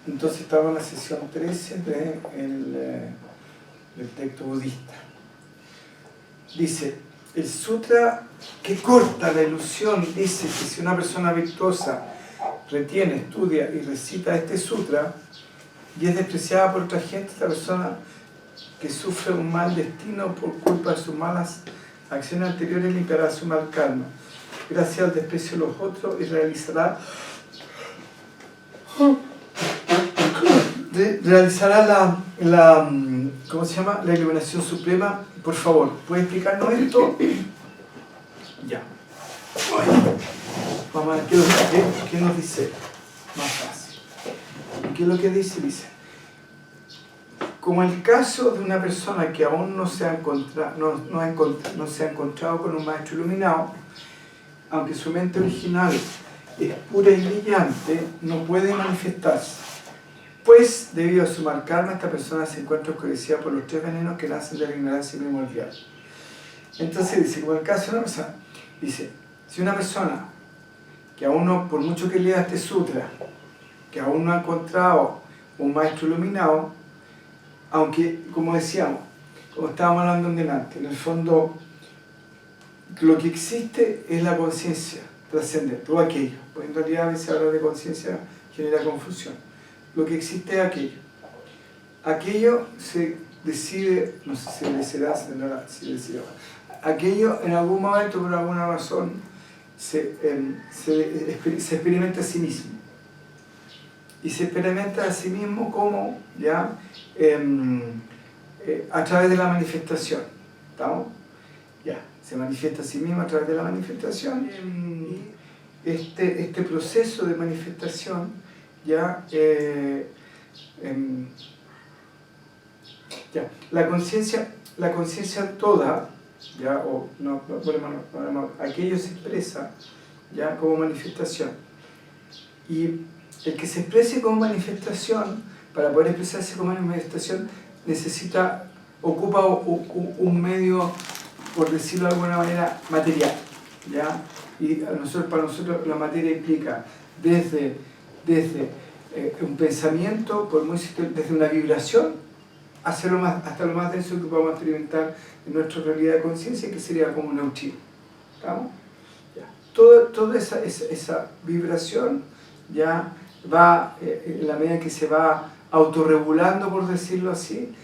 Entonces estaba en la sesión 13 del texto budista. Dice, el sutra que corta la ilusión dice que si una persona virtuosa retiene, estudia y recita este sutra y es despreciada por otra gente, esta persona que sufre un mal destino por culpa de sus malas acciones anteriores limpiará su mal karma gracias al desprecio de los otros y realizará ¿cómo se llama? La iluminación suprema. Por favor, ¿puede explicarnos esto? Ya. Vamos a ver qué nos dice. Más fácil. ¿Qué es lo que dice? Dice, como el caso de una persona que aún no se ha encontrado con un maestro iluminado, aunque su mente original es pura y brillante, no puede manifestarse. Pues, debido a su mal karma, esta persona se encuentra oscurecida por los 3 venenos que nacen de la ignorancia primordial. Entonces dice, como el caso de una persona, dice, si una persona que aún no, por mucho que lea este sutra, que aún no ha encontrado un maestro iluminado, aunque, como decíamos, como estábamos hablando en delante, en el fondo, lo que existe es la conciencia trascendente, o aquello, porque en realidad a veces hablar de conciencia genera confusión. Lo que existe es aquello. Aquello se decide, no sé si decidirá, si decidirá. Aquello en algún momento, por alguna razón, se experimenta a sí mismo. Y se experimenta a sí mismo como, ya, a través de la manifestación. ¿Estamos? Ya, se manifiesta a sí mismo a través de la manifestación. Y este proceso de manifestación, ya, la conciencia toda, ya, o no, aquello se expresa, ya, como manifestación. Y el que se exprese como manifestación, para poder expresarse como manifestación, ocupa un medio, por decirlo de alguna manera, material, ¿ya? Y para nosotros la materia implica desde un pensamiento, desde una vibración, hasta lo más denso que podamos experimentar en nuestra realidad de conciencia, que sería como un neutrino. ¿Estamos? Ya. Toda esa vibración ya va, en la medida que se va autorregulando, por decirlo así,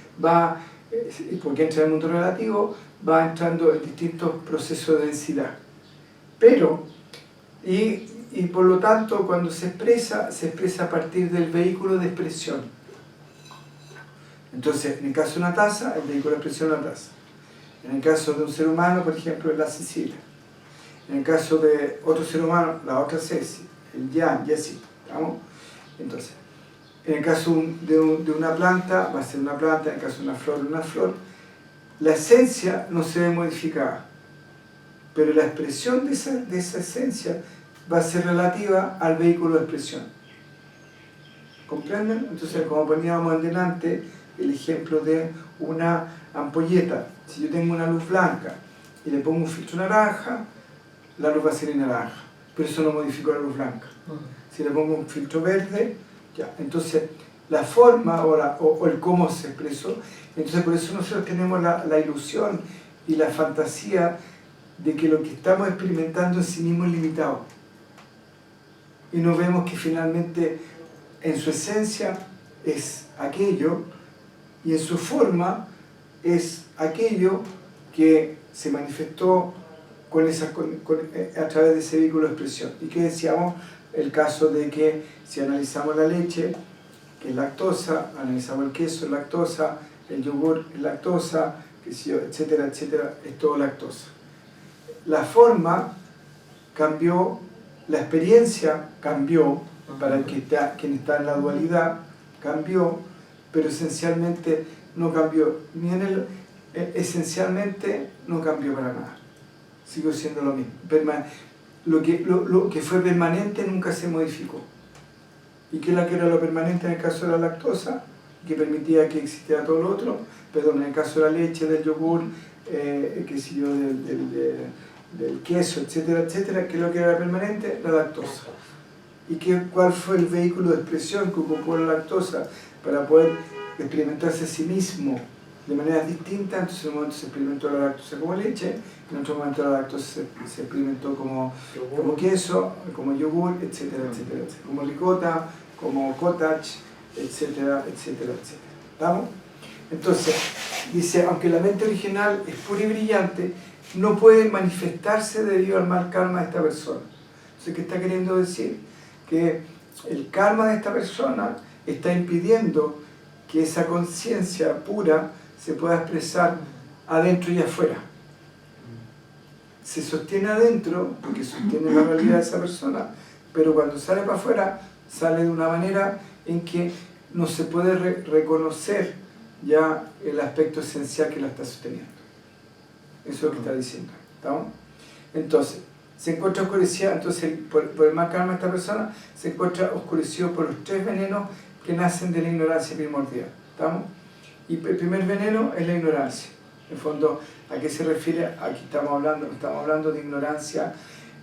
porque entra en el mundo relativo, va entrando en distintos procesos de densidad. Pero, y por lo tanto, cuando se expresa a partir del vehículo de expresión. Entonces, en el caso de una taza, el vehículo de expresión es la taza. En el caso de un ser humano, por ejemplo, es la Cecilia. En el caso de otro ser humano, la otra Ceci, el Jan, y así. ¿Estamos? Entonces, en el caso de una planta, va a ser una planta, en el caso de una flor. La esencia no se ve modificada, pero la expresión de esa esencia va a ser relativa al vehículo de expresión. ¿Comprenden? Entonces, como poníamos delante el ejemplo de una ampolleta, si yo tengo una luz blanca y le pongo un filtro naranja, la luz va a ser en naranja, pero eso no modificó la luz blanca. Si le pongo un filtro verde, ya. Entonces, la forma o el cómo se expresó, entonces por eso nosotros tenemos la ilusión y la fantasía de que lo que estamos experimentando en sí mismo es limitado. Y no vemos que finalmente en su esencia es aquello y en su forma es aquello que se manifestó a través de ese vehículo de expresión. Y que decíamos, el caso de que si analizamos la leche, que es lactosa, analizamos el queso, es lactosa, el yogur es lactosa, etcétera, etcétera, es todo lactosa. La forma cambió, la experiencia cambió, para quien está en la dualidad, cambió, pero esencialmente no cambió, esencialmente no cambió para nada. Siguió siendo lo mismo. Lo que fue permanente nunca se modificó. ¿Y qué es lo que era lo permanente en el caso de la lactosa? Que permitía que existiera todo lo otro. Perdón, en el caso de la leche, del yogur, del queso, etcétera, etcétera. ¿Qué es lo que era permanente? La lactosa. ¿Y cuál fue el vehículo de expresión que ocupó la lactosa para poder experimentarse a sí mismo de maneras distintas? Entonces en un momento se experimentó la lactosa como leche, en otro momento la lactosa se experimentó como queso, como yogur, etcétera, etcétera, etcétera, como ricota, como cottage, etcétera, etcétera, etcétera. ¿Estamos? Entonces, dice, aunque la mente original es pura y brillante, no puede manifestarse debido al mal karma de esta persona. Entonces, ¿qué está queriendo decir? Que el karma de esta persona está impidiendo que esa conciencia pura se pueda expresar adentro y afuera. Se sostiene adentro, porque sostiene la realidad de esa persona, pero cuando sale para afuera, sale de una manera en que no se puede reconocer ya el aspecto esencial que la está sosteniendo. Eso es lo que está diciendo. ¿Estamos? Entonces, se encuentra oscurecida, entonces por el mal karma de esta persona, se encuentra oscurecido por los 3 venenos que nacen de la ignorancia primordial. ¿Estamos? Y el primer veneno es la ignorancia. En el fondo, ¿a qué se refiere? Aquí estamos hablando de ignorancia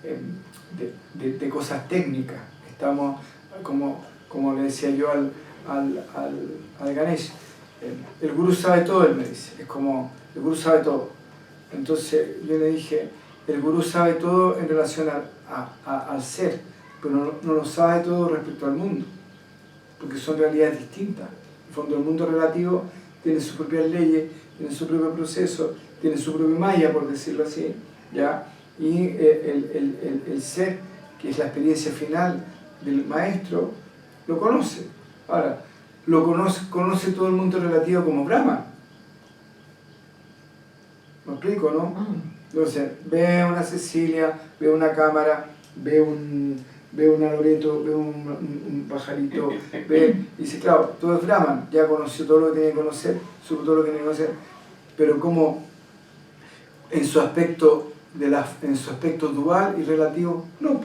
de cosas técnicas. Estamos, como le decía yo al Ganesh, el gurú sabe todo, él me dice. Es como, el gurú sabe todo. Entonces yo le dije, el gurú sabe todo en relación al ser, pero no lo sabe todo respecto al mundo, porque son realidades distintas. En el fondo, el mundo relativo tiene sus propias leyes, tiene su propio proceso, tiene su propia malla, por decirlo así, ¿ya? Y el ser, que es la experiencia final del maestro, lo conoce. Ahora, conoce todo el mundo relativo como Brahma. ¿Me explico, no? Entonces, ve a una Cecilia, ve una cámara, ve un Loreto, ve un pajarito, y dice, claro, todo es Brahman, ya conoció todo lo que tenía que conocer, supo todo lo que tenía que conocer, pero como en su aspecto dual y relativo, no,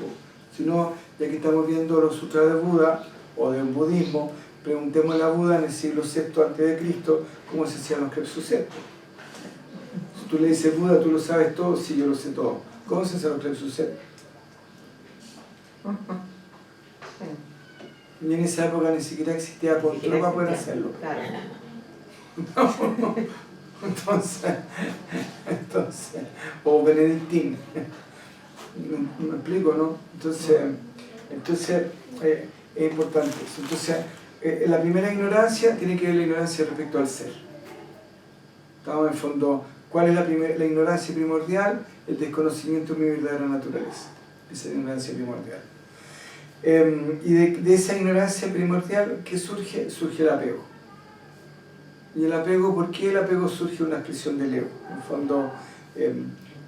sino, ya que estamos viendo los sutras de Buda o del budismo, preguntémosle a Buda en el siglo VI a.C. cómo se hacían los Krebs-Suset. Si tú le dices, Buda, tú lo sabes todo, sí, yo lo sé todo. ¿Cómo se hacen los Krebs-Suset? Y en esa época ni siquiera existía control para poder hacerlo. Claro. Entonces, o benedictín. ¿Me explico, no? Entonces es importante eso. Entonces, la primera ignorancia tiene que ver la ignorancia respecto al ser. Estamos en el fondo, ¿cuál es la ignorancia primordial? El desconocimiento de mi verdadera naturaleza. Esa es la ignorancia primordial. Y de esa ignorancia primordial, ¿qué surge? Surge el apego. Y el apego, ¿por qué el apego surge una expresión del ego? En el fondo,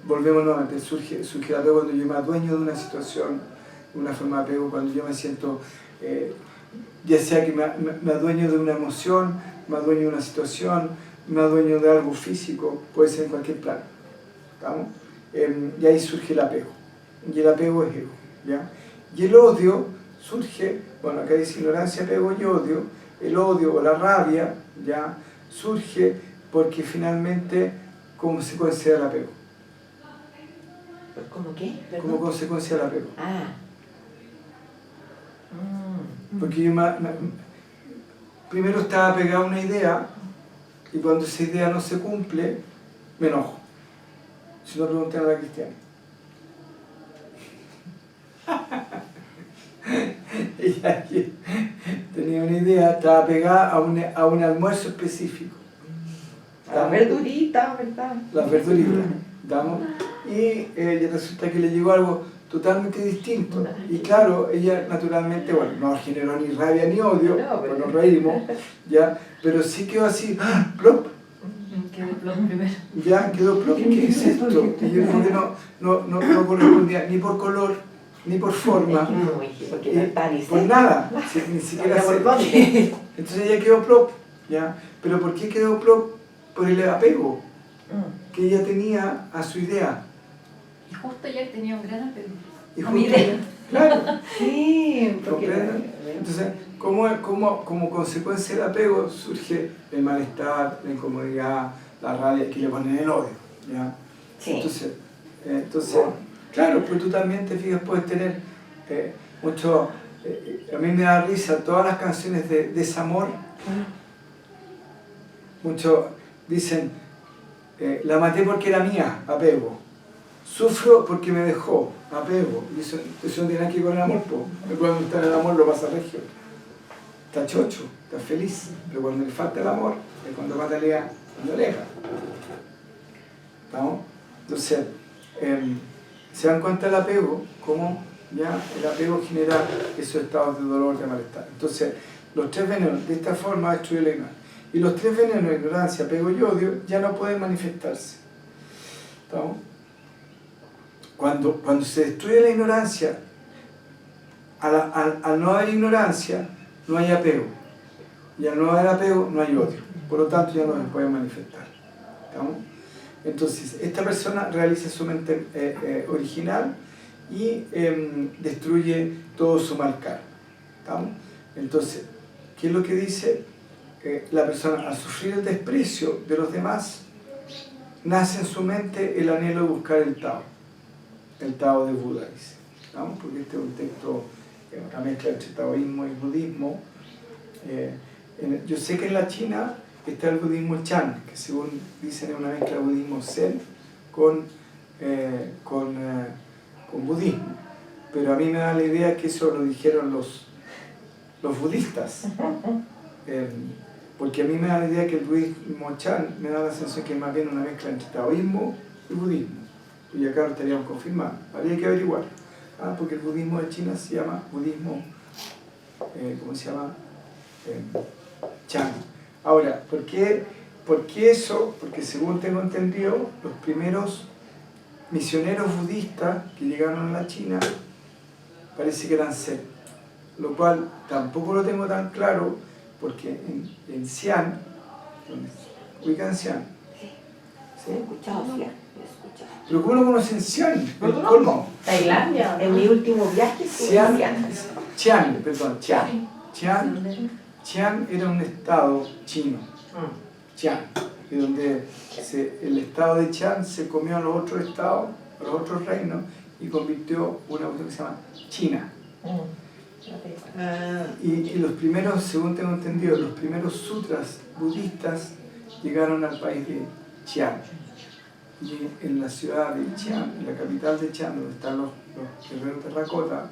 volvemos nuevamente, surge el apego cuando yo me adueño de una situación, una forma de apego, cuando yo me siento, ya sea que me adueño de una emoción, me adueño de una situación, me adueño de algo físico, puede ser en cualquier plano. ¿Estamos? Y ahí surge el apego. Y el apego es ego. ¿Ya? Y el odio surge, bueno, acá dice ignorancia, apego y odio. El odio o la rabia, ¿ya? Surge porque finalmente, como consecuencia del apego. ¿Cómo qué? ¿Perdón? Como consecuencia del apego. Ah. Porque yo primero estaba pegado a una idea y cuando esa idea no se cumple, me enojo. Si no, pregunté a la cristiana. Ella tenía una idea, estaba pegada a un almuerzo específico. Las verduritas, ¿verdad? Las verduritas, ¿estamos? Y resulta que le llegó algo totalmente distinto. Y claro, ella naturalmente, bueno, no generó ni rabia ni odio, pues nos reímos, ¿ya? Pero sí quedó así, ¡ah! ¡Plop! Quedó plop primero. Ya, quedó plop, ¿qué es esto? Y yo creo que no correspondía ni por color, ni por forma, por nada, ni siquiera sé. Entonces ella quedó plop, ¿ya? ¿Pero por qué quedó plop? Por el apego que ella tenía a su idea. Y justo ayer tenía un gran apego. Y A mi idea. Claro. Sí, porque... Entonces, como consecuencia del apego surge el malestar, la incomodidad, la rabia, que le ponen el odio, ¿ya? Sí. Entonces, claro, pues tú también te fijas, puedes tener mucho A mí me da risa todas las canciones de desamor. Muchos dicen, la maté porque era mía, apego. Sufro porque me dejó, apego. Y eso no tiene nada que ver con el amor, po. Cuando está en el amor lo pasa regio. Está chocho, está feliz. Pero cuando le falta el amor, es cuando patalea, cuando aleja. ¿Estamos? Entonces, se dan cuenta del apego, como ya el apego genera esos estados de dolor, de malestar. Entonces, los tres venenos, de esta forma, destruye la ignorancia. Y los tres venenos, ignorancia, apego y odio, ya no pueden manifestarse. ¿Estamos? Cuando se destruye la ignorancia, al no haber ignorancia, no hay apego. Y al no haber apego, no hay odio. Por lo tanto, ya no se puede manifestar. ¿Estamos? Entonces, esta persona realiza su mente original y destruye todo su marcar. ¿Estamos? Entonces, ¿qué es lo que dice? La persona, al sufrir el desprecio de los demás, nace en su mente el anhelo de buscar el Tao de Buda, dice. ¿Estamos? Porque este es un texto, una mezcla entre taoísmo y budismo. Yo sé que en la China está el budismo Chan, que según dicen es una mezcla de budismo Zen con budismo. Pero a mí me da la idea que eso lo dijeron los budistas. Porque a mí me da la idea que el budismo Chan me da la sensación que es más bien una mezcla entre taoísmo y budismo. Y acá lo estaríamos confirmando. Habría que averiguar. Porque el budismo de China se llama budismo, ¿cómo se llama? Chan. Ahora, ¿por qué eso? Porque según tengo entendido, los primeros misioneros budistas que llegaron a la China parece que eran Zen, lo cual tampoco lo tengo tan claro, porque en Xi'an, ubican Xi'an. ¿Sí? He escuchado Xi'an, he escuchado. ¿Pero cómo lo conocen Xi'an? ¿Cómo? Tailandia. En mi último viaje fui a Xi'an. Xi'an era un estado chino, Xi'an, y donde el estado de Xi'an se comió a los otros estados, a los otros reinos, y convirtió una cosa que se llama China. Y los primeros, según tengo entendido, los primeros sutras budistas llegaron al país de Xi'an. Y en la ciudad de Xi'an, en la capital de Xi'an, donde están los guerreros terracota,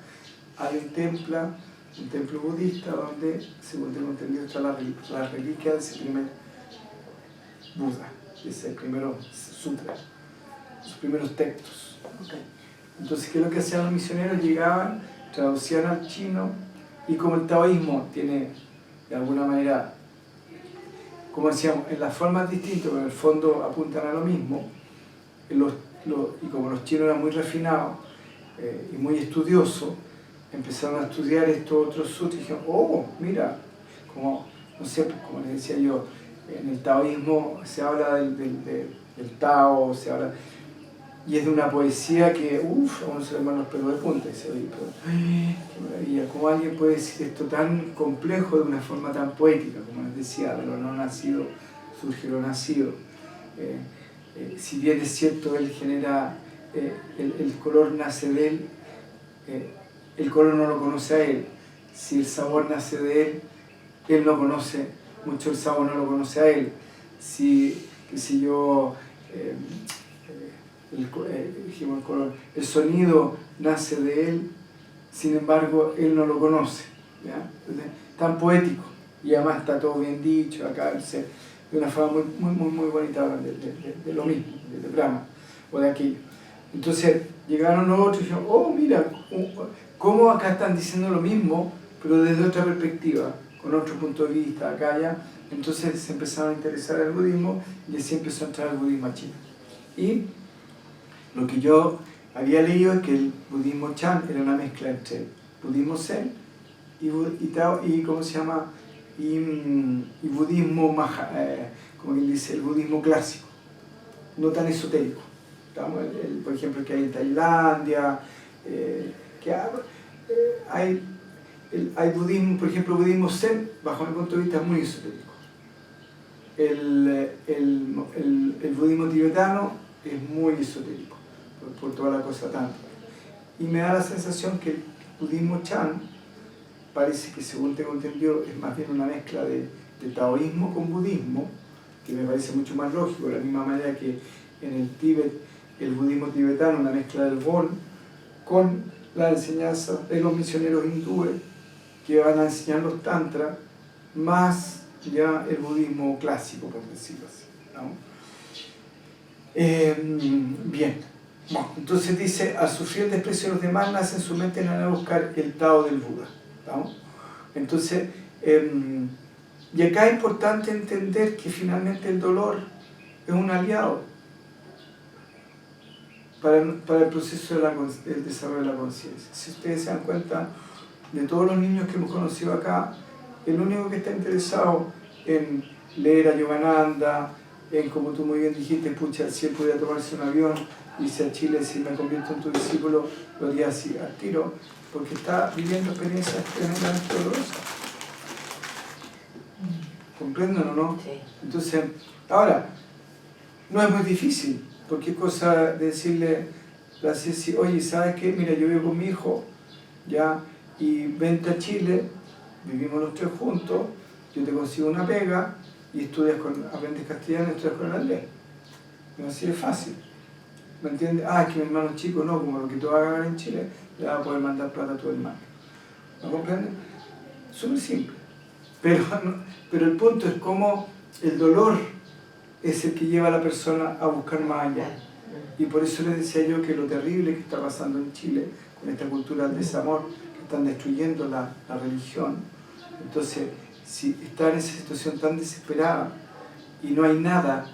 hay un templo budista donde, según tengo entendido, está la reliquia de ese primer Buda, de ese primero sutra, sus primeros textos. Okay. Entonces, ¿qué es lo que hacían los misioneros? Llegaban, traducían al chino, y como el taoísmo tiene, de alguna manera, como decíamos, en las formas distintas, pero en el fondo apuntan a lo mismo, y como los chinos eran muy refinados y muy estudiosos, empezaron a estudiar estos otros sutras y dijeron, oh, mira, como, no sé, como les decía yo, en el taoísmo se habla del Tao, se habla, y es de una poesía que, a uno se le van los pelos de punta, y dice, oye, pero, qué maravilla, ¿cómo alguien puede decir esto tan complejo de una forma tan poética? Como les decía, de lo no nacido surge lo nacido. Si bien es cierto, él genera, el color nace de él, el color no lo conoce a él. Si el sabor nace de él no conoce mucho el sabor, no lo conoce a él. Si, qué sé yo, dijimos el color, el sonido nace de él, sin embargo, él no lo conoce. ¿Ya? Entonces, tan poético, y además está todo bien dicho, acá de una forma muy bonita de lo mismo, de Brahma o de aquello. Entonces llegaron los otros y dijeron, oh, mira, cómo acá están diciendo lo mismo, pero desde otra perspectiva, con otro punto de vista, acá allá. Entonces se empezaron a interesar en el budismo y así empezó a entrar el budismo a China. Y lo que yo había leído es que el budismo Chan era una mezcla entre budismo Zen y Tao, y ¿cómo se llama? Y budismo, como quien dice, el budismo clásico, no tan esotérico. Por ejemplo, que hay en Tailandia, que hay budismo, por ejemplo, budismo Zen, bajo mi punto de vista, es muy esotérico. El budismo tibetano es muy esotérico, por toda la cosa tanto. Y me da la sensación que el budismo Chan parece que, según tengo entendido, es más bien una mezcla de taoísmo con budismo, que me parece mucho más lógico, de la misma manera que en el Tíbet, el budismo tibetano, una mezcla del Bon con la enseñanza de los misioneros hindúes que van a enseñar los tantras, más ya el budismo clásico, por decirlo así, ¿no? Bien, bueno, entonces dice, al sufrir el desprecio de los demás, nace en su mente en a buscar el Tao del Buda, ¿no? Entonces, y acá es importante entender que finalmente el dolor es un aliado para el proceso del desarrollo de la conciencia. Si ustedes se dan cuenta, de todos los niños que hemos conocido acá, el único que está interesado en leer a Yogananda, en, como tú muy bien dijiste, pucha, si él pudiera tomarse un avión, irse a Chile, si me convierto en tu discípulo, lo haría así, al tiro, porque está viviendo experiencias tremendamente dolorosas. ¿Comprenden o no? Sí. Entonces, ahora, no es muy difícil, porque es cosa de decirle, oye, ¿sabes qué? Mira, yo vivo con mi hijo, ya, y vente a Chile, vivimos los tres juntos, yo te consigo una pega, y aprendes castellano y estudias con el inglés. No así de fácil. ¿Me entiendes? Ah, es que mi hermano chico no, como lo que tú hagas en Chile, le vas a poder mandar plata a tu hermano. ¿No comprendes? Súper simple. Pero el punto es cómo el dolor es el que lleva a la persona a buscar más allá. Y por eso les decía yo que lo terrible que está pasando en Chile, con esta cultura del desamor, que están destruyendo la religión. Entonces, si está en esa situación tan desesperada y no hay nada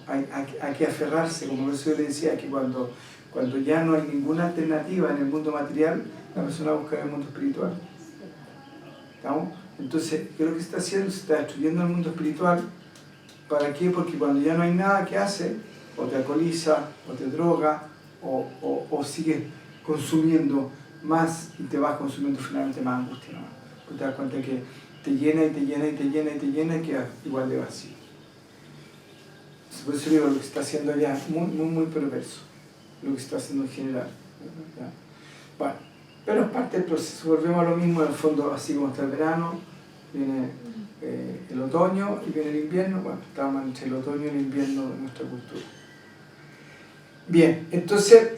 a que aferrarse, como eso yo le decía, que cuando ya no hay ninguna alternativa en el mundo material, la persona busca el mundo espiritual. ¿Estamos? Entonces, ¿qué es lo que se está haciendo? Se está destruyendo el mundo espiritual. ¿Para qué? Porque cuando ya no hay nada que hace, o te alcoholiza, o te droga, o sigues consumiendo más y te vas consumiendo finalmente más angustia, ¿no? Porque te das cuenta que te llena y te llena y te llena y te llena y queda igual de vacío. Por eso digo, lo que se está haciendo allá es muy, muy, muy perverso, lo que se está haciendo en general. ¿Ya? Bueno, pero es parte del proceso, volvemos a lo mismo, en el fondo, así como está el verano, viene el otoño y viene el invierno. Bueno, estamos entre el otoño y el invierno de nuestra cultura. Bien, entonces,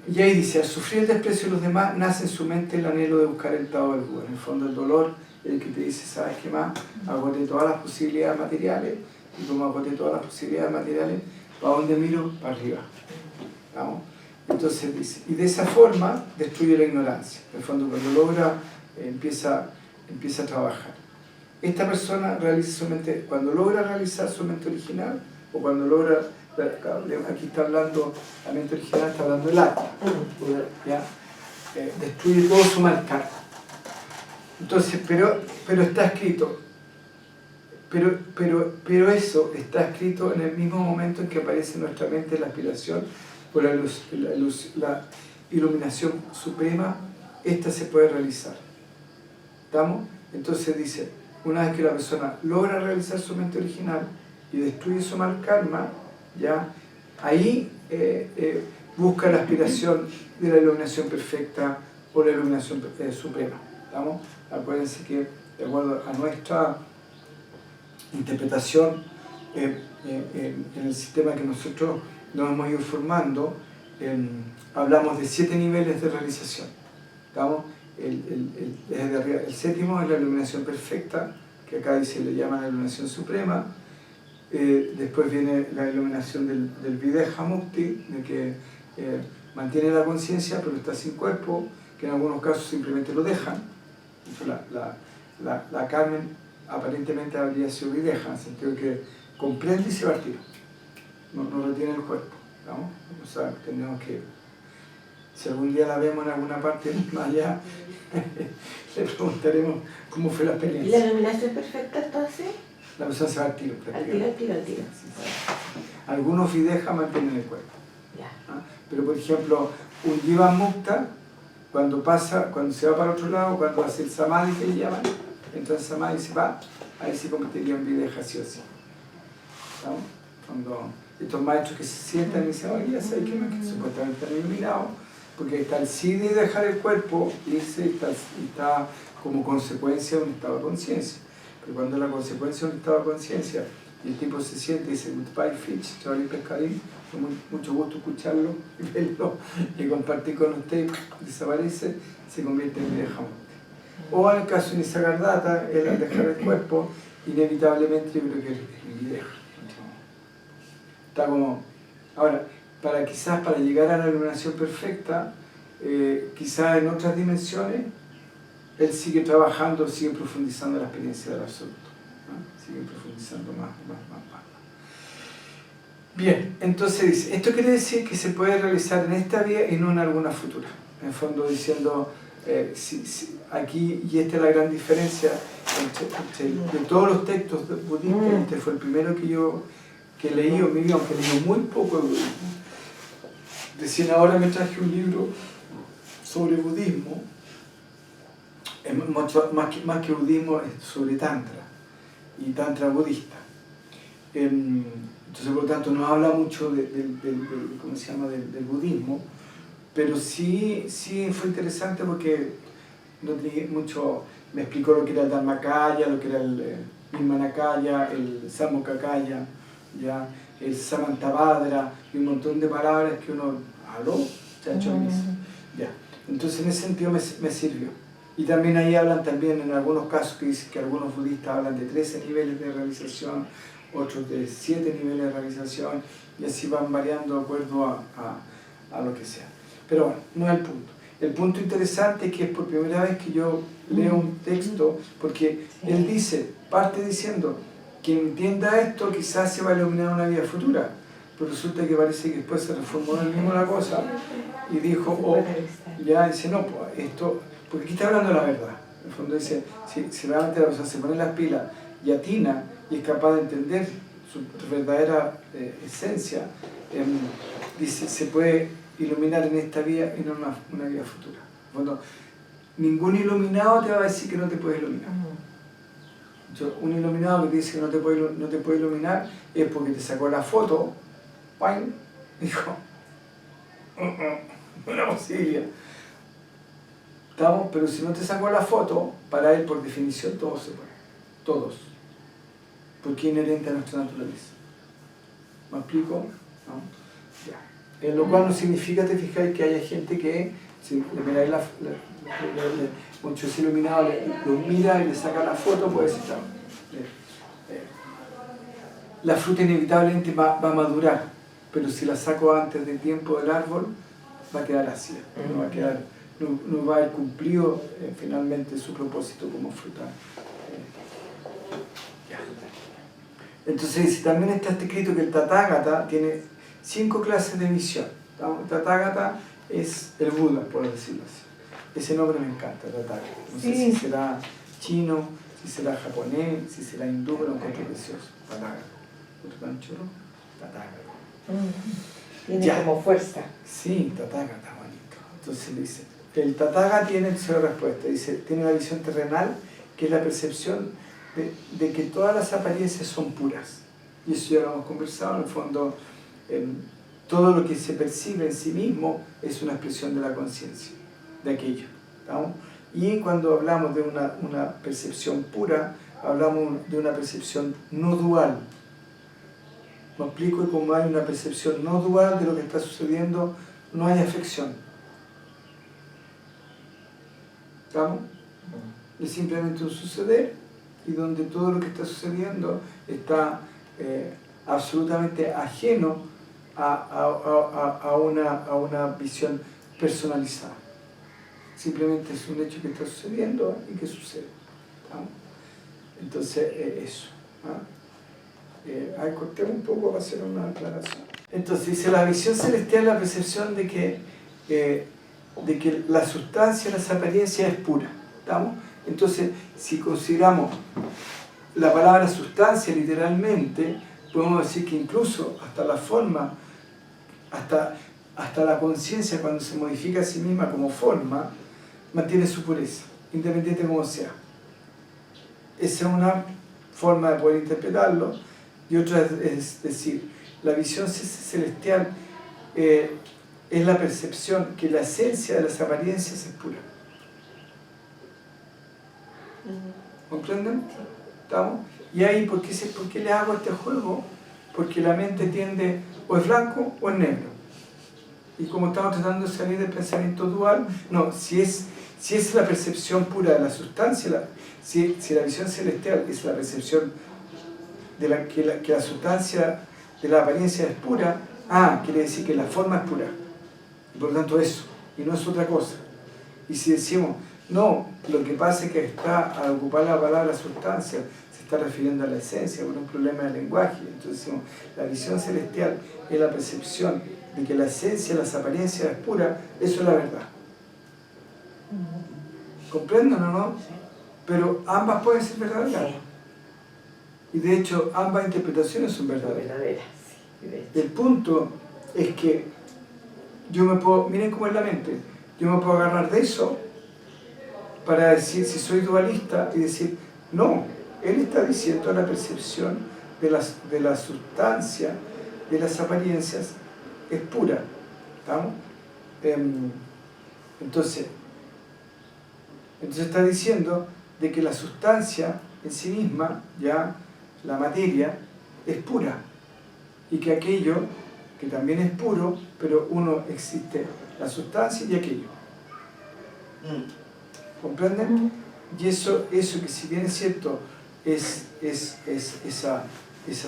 y ahí dice, al sufrir el desprecio de los demás, nace en su mente el anhelo de buscar el Tao del Buda. En el fondo, el dolor es el que te dice, ¿sabes qué más? Agoté todas las posibilidades materiales, y como agoté todas las posibilidades materiales, ¿para dónde miro? Para arriba. ¿Vamos? Entonces dice, y de esa forma destruye la ignorancia. En el fondo, cuando logra, empieza a trabajar. Esta persona realiza su mente, cuando logra realizar su mente original, o cuando logra, aquí está hablando, la mente original está hablando del acta, ¿ya? Destruye todo su mal karma. Entonces, pero está escrito, pero eso está escrito en el mismo momento en que aparece en nuestra mente la aspiración por la iluminación suprema, esta se puede realizar. ¿Estamos? Entonces dice, una vez que la persona logra realizar su mente original y destruye su mal karma, ya, ahí busca la aspiración de la iluminación perfecta o la iluminación suprema. ¿Estamos? Acuérdense que, de acuerdo a nuestra interpretación, en el sistema que nosotros nos hemos ido formando, hablamos de 7 niveles de realización. ¿Estamos? El séptimo es la iluminación perfecta, que acá dice, le llaman la iluminación suprema. Después viene la iluminación del Videha Mukti, de que mantiene la conciencia pero está sin cuerpo, que en algunos casos simplemente lo dejan. La Carmen aparentemente habría sido Videha, en el sentido de que comprende y se va al tiro, no retiene el cuerpo, ¿no? O sea, tenemos que, si algún día la vemos en alguna parte más allá, le preguntaremos cómo fue la experiencia. ¿Y la iluminación perfecta entonces? La persona se va al tiro. Al tiro. Sí. Algunos Videha mantienen el cuerpo. Ya. ¿Ah? Pero por ejemplo, un Jiva Mukta, cuando se va para otro lado, cuando hace el Samadhi que le llaman, entonces el Samadhi se va, ahí se convertiría en Videha sí o sí. ¿No? Cuando estos maestros que se sientan y dicen, oye, ya sabes que supuestamente están iluminados, porque está el sí de dejar el cuerpo, irse, y está como consecuencia de un estado de conciencia. Pero cuando la consecuencia de un estado de conciencia y el tipo se siente y dice goodbye fish, Charlie Pescadín, con mucho gusto escucharlo y verlo y compartir con usted, desaparece, se convierte en viejamente. O en el caso de Nisargadatta, él al dejar el cuerpo, inevitablemente yo creo que es vieja. Está como, ahora, quizás para llegar a la iluminación perfecta, quizás en otras dimensiones, él sigue trabajando, sigue profundizando la experiencia del absoluto, ¿no? Sigue profundizando más. Bien, entonces dice, esto quiere decir que se puede realizar en esta vida y no en alguna futura. En el fondo diciendo, aquí, y esta es la gran diferencia de todos los textos budistas, este fue el primero que leí en mi vida, aunque leí muy poco de budismo. Recién ahora me traje un libro sobre budismo, mucho, más que budismo, es sobre tantra, y tantra budista. Entonces, por lo tanto, no habla mucho ¿cómo se llama? Del budismo, pero sí fue interesante porque no tenía mucho, me explicó lo que era el Dhammakaya, lo que era el Nirmanakaya, el Sammokakaya, ¿ya? El Samantabhadra, y un montón de palabras que uno habló, ya. Entonces, en ese sentido me sirvió. Y también ahí hablan también, en algunos casos, que dicen que algunos budistas hablan de 13 niveles de realización, otros de 7 niveles de realización, y así van variando de acuerdo a lo que sea. Pero bueno, no es el punto. El punto interesante es que es por primera vez que yo leo un texto, porque él dice, parte diciendo, quien entienda esto quizás se va a iluminar una vida futura, pero resulta que parece que después se reformuló el mismo la cosa y dijo, ya dice, no, pues esto, porque aquí está hablando de la verdad. En el fondo dice, si realmente la persona se pone las pilas y atina y es capaz de entender su verdadera esencia, dice, se puede iluminar en esta vida y no en una vida futura. Bueno, ningún iluminado te va a decir que no te puedes iluminar. Un iluminado que te dice que no te puede iluminar es porque te sacó la foto, ¡pam! Y dijo, una posibilidad. ¿Estamos? Pero si no te sacó la foto, para él por definición todo se puede. Todos. Porque es inherente a nuestra naturaleza. ¿Me explico? ¿No? Ya. Lo cual no significa, te fijáis, que haya gente que, si le miráis muchos iluminados los mira y le saca la foto, puede decir, la fruta inevitablemente va a madurar, pero si la saco antes del tiempo del árbol, va a quedar así, no va a haber cumplido finalmente su propósito como fruta. Entonces también está escrito que el Tathagata tiene 5 clases de visión. El Tathagata es el Buda, por decirlo así. Ese nombre me encanta, Tathagata. No sé si será chino, si será japonés, si será hindú, pero lo encuentro precioso. Tathagata. ¿Otro tan chulo? Tathagata. Tiene como fuerza. Sí, Tathagata, bonito. Entonces dice, el Tathagata tiene su respuesta. Dice, tiene una visión terrenal que es la percepción de que todas las apariencias son puras. Y eso ya lo hemos conversado, en el fondo, todo lo que se percibe en sí mismo es una expresión de la conciencia, de aquello. ¿No? Y cuando hablamos de una percepción pura, hablamos de una percepción no dual. Me explico, como hay una percepción no dual de lo que está sucediendo, no hay afección. ¿Estamos? Es simplemente un suceder, y donde todo lo que está sucediendo está absolutamente ajeno a una visión personalizada. Simplemente es un hecho que está sucediendo y que sucede. ¿No? Entonces, eso. ¿No? Cortemos un poco para hacer una aclaración. Entonces, dice, la visión celestial es la percepción de que la sustancia, las apariencias es pura. ¿Estamos? Entonces, si consideramos la palabra sustancia literalmente, podemos decir que incluso hasta la forma, hasta la conciencia, cuando se modifica a sí misma como forma, mantiene su pureza, independiente de cómo sea. Esa es una forma de poder interpretarlo, y otra es decir, la visión celestial es la percepción que la esencia de las apariencias es pura. ¿Comprenden? ¿Estamos? Y ahí, ¿por qué le hago este juego? Porque la mente tiende o es blanco o es negro. Y como estamos tratando de salir del pensamiento dual, no, si es la percepción pura de la sustancia, si la visión celestial es la percepción de que la sustancia de la apariencia es pura, quiere decir que la forma es pura. Y por lo tanto eso, y no es otra cosa. Y si decimos, no, lo que pasa es que al ocupar la palabra sustancia, se está refiriendo a la esencia, por un problema de lenguaje. Entonces decimos, la visión celestial es la percepción de que la esencia, las apariencias es pura, eso es la verdad. ¿Comprenden o no? Pero ambas pueden ser verdaderas. Y de hecho, ambas interpretaciones son verdaderas. El punto es que yo me puedo, miren cómo es la mente, yo me puedo agarrar de eso para decir, si soy dualista, y decir, no, él está diciendo la percepción de la sustancia, de las apariencias, es pura. ¿Estamos? Entonces está diciendo de que la sustancia en sí misma, ya la materia, es pura. Y que aquello, que también es puro, pero uno existe la sustancia y aquello. ¿Comprenden? Y eso que si bien es cierto, es esa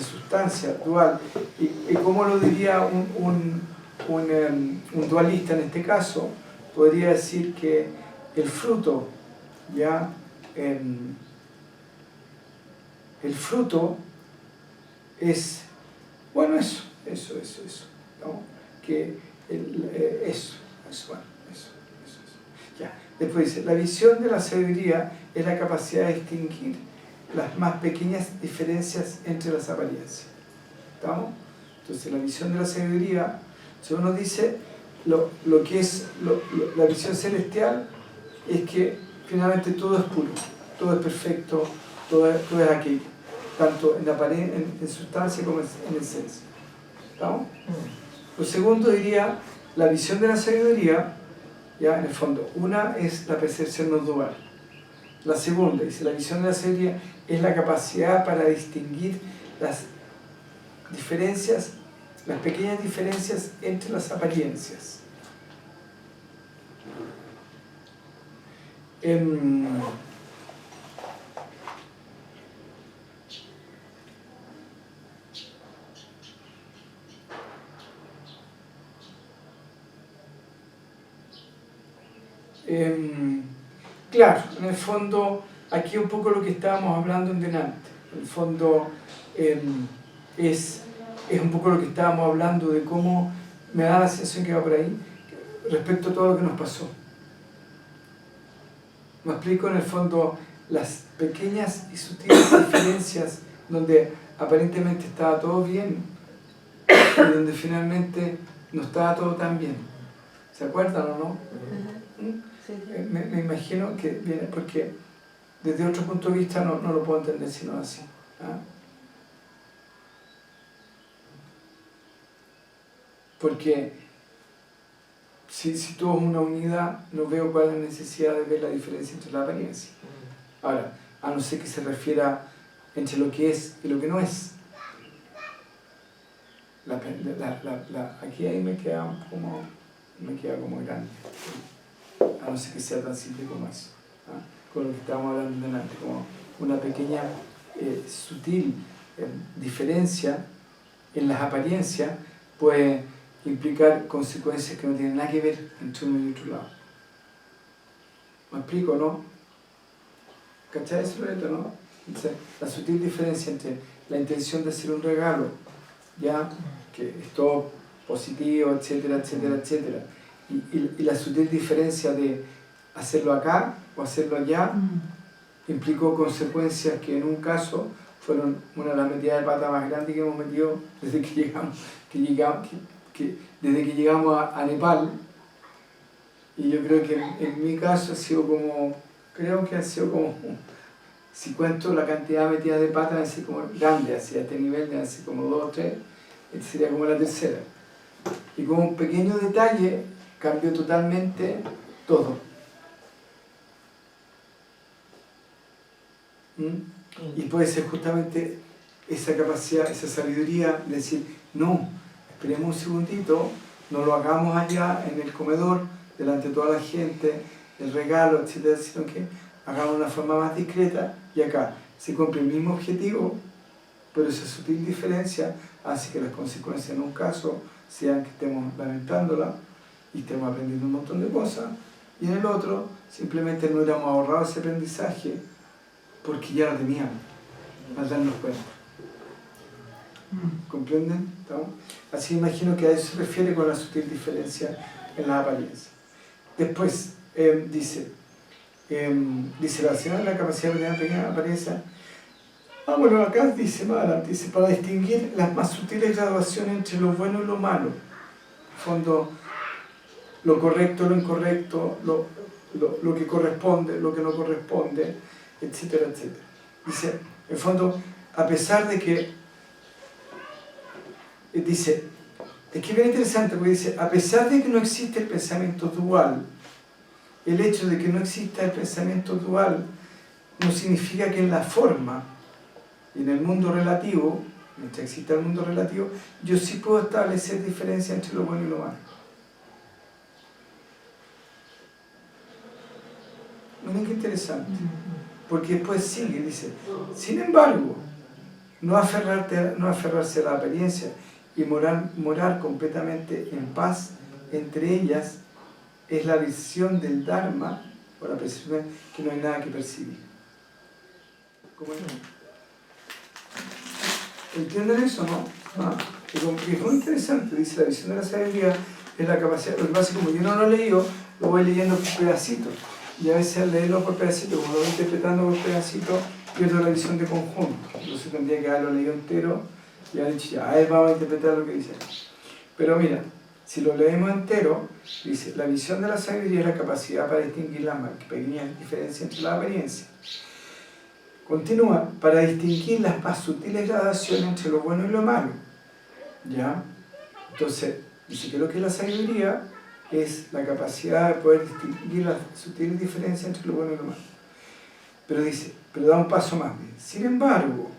sustancia dual, y como lo diría un dualista en este caso, podría decir que el fruto, ya, el fruto es, bueno, eso, ¿no? Que eso. Ya. Después dice, la visión de la sabiduría es la capacidad de distinguir las más pequeñas diferencias entre las apariencias. ¿Estamos? Entonces la visión de la sabiduría, si uno dice lo que es la visión celestial, es que finalmente todo es puro, todo es perfecto, todo es aquello, tanto en sustancia como en esencia. ¿Estamos? Lo segundo diría, la visión de la sabiduría, ya en el fondo, una es la percepción no dual. La segunda, dice, la visión de la sabiduría es la capacidad para distinguir las diferencias, las pequeñas diferencias entre las apariencias. Claro, en el fondo, aquí un poco lo que estábamos hablando en delante. En el fondo, es un poco lo que estábamos hablando de cómo me da la sensación que va por ahí respecto a todo lo que nos pasó. Me explico, en el fondo, las pequeñas y sutiles diferencias donde aparentemente estaba todo bien y donde finalmente no estaba todo tan bien. ¿Se acuerdan o no? Me imagino que viene porque desde otro punto de vista no lo puedo entender sino así. Porque si todo es una unidad, no veo cuál es la necesidad de ver la diferencia entre la apariencia. Ahora, a no ser que se refiera entre lo que es y lo que no es. Aquí ahí me queda como grande. A no ser que sea tan simple como eso. Con lo que estábamos hablando delante, como una pequeña sutil diferencia en las apariencias puede implicar consecuencias que no tienen nada que ver entre uno y otro lado. ¿Me explico, no? ¿Cachai eso, no? Entonces, la sutil diferencia entre la intención de hacer un regalo, ya, que es todo positivo, etcétera, etcétera, etcétera, y la sutil diferencia de hacerlo acá o hacerlo allá, implicó consecuencias que en un caso fueron una de las metidas de pata más grandes que hemos metido desde que llegamos a Nepal. Y yo creo que en mi caso ha sido como, si cuento la cantidad de metidas de pata, debe ser como grande, hacia este nivel, debe ser como 2 o 3, esta sería como la tercera. Y con un pequeño detalle cambió totalmente todo. Y puede ser justamente esa capacidad, esa sabiduría de decir, no, esperemos un segundito, no lo hagamos allá en el comedor, delante de toda la gente, el regalo, etcétera, sino que hagamos de una forma más discreta y acá se cumple el mismo objetivo, pero esa sutil diferencia hace que las consecuencias en un caso sean que estemos lamentándola y estemos aprendiendo un montón de cosas, y en el otro simplemente no hubiéramos ahorrado ese aprendizaje porque ya lo teníamos, al darnos cuenta. ¿Comprenden? ¿Estamos? Así imagino que a eso se refiere con la sutil diferencia en las apariencias. Después dice la señora de la capacidad de tener pequeña apariencia. Bueno, acá dice más adelante, dice, para distinguir las más sutiles graduaciones entre lo bueno y lo malo. En fondo, lo correcto, lo incorrecto, lo que corresponde, lo que no corresponde, etcétera, etcétera. Dice, en fondo, a pesar de que, dice, es que es bien interesante porque dice, a pesar de que no existe el pensamiento dual, el hecho de que no exista el pensamiento dual no significa que en la forma y en el mundo relativo, mientras exista el mundo relativo, yo sí puedo establecer diferencia entre lo bueno y lo malo. Miren qué interesante, porque después sigue, dice, sin embargo, no aferrarse a la apariencia y morar completamente en paz entre ellas es la visión del Dharma, o la percepción que no hay nada que percibir. ¿Cómo es? ¿Entienden eso, no? Es muy interesante, dice, la visión de la sabiduría es la capacidad, lo que pasa es que como yo no lo he leído, lo voy leyendo por pedacitos, y a veces al leerlo por pedacitos, como lo voy interpretando por pedacitos, pierdo la visión de conjunto, entonces tendría que haberlo leído entero y haber dicho, ya, a ver, vamos a interpretar lo que dice. Pero mira, si lo leemos entero, dice, la visión de la sabiduría es la capacidad para distinguir las pequeñas diferencias entre las apariencias. Continúa, para distinguir las más sutiles gradaciones entre lo bueno y lo malo. ¿Ya? Entonces, dice que lo que es la sabiduría es la capacidad de poder distinguir las sutiles diferencias entre lo bueno y lo malo. Pero dice, pero da un paso más. Sin embargo,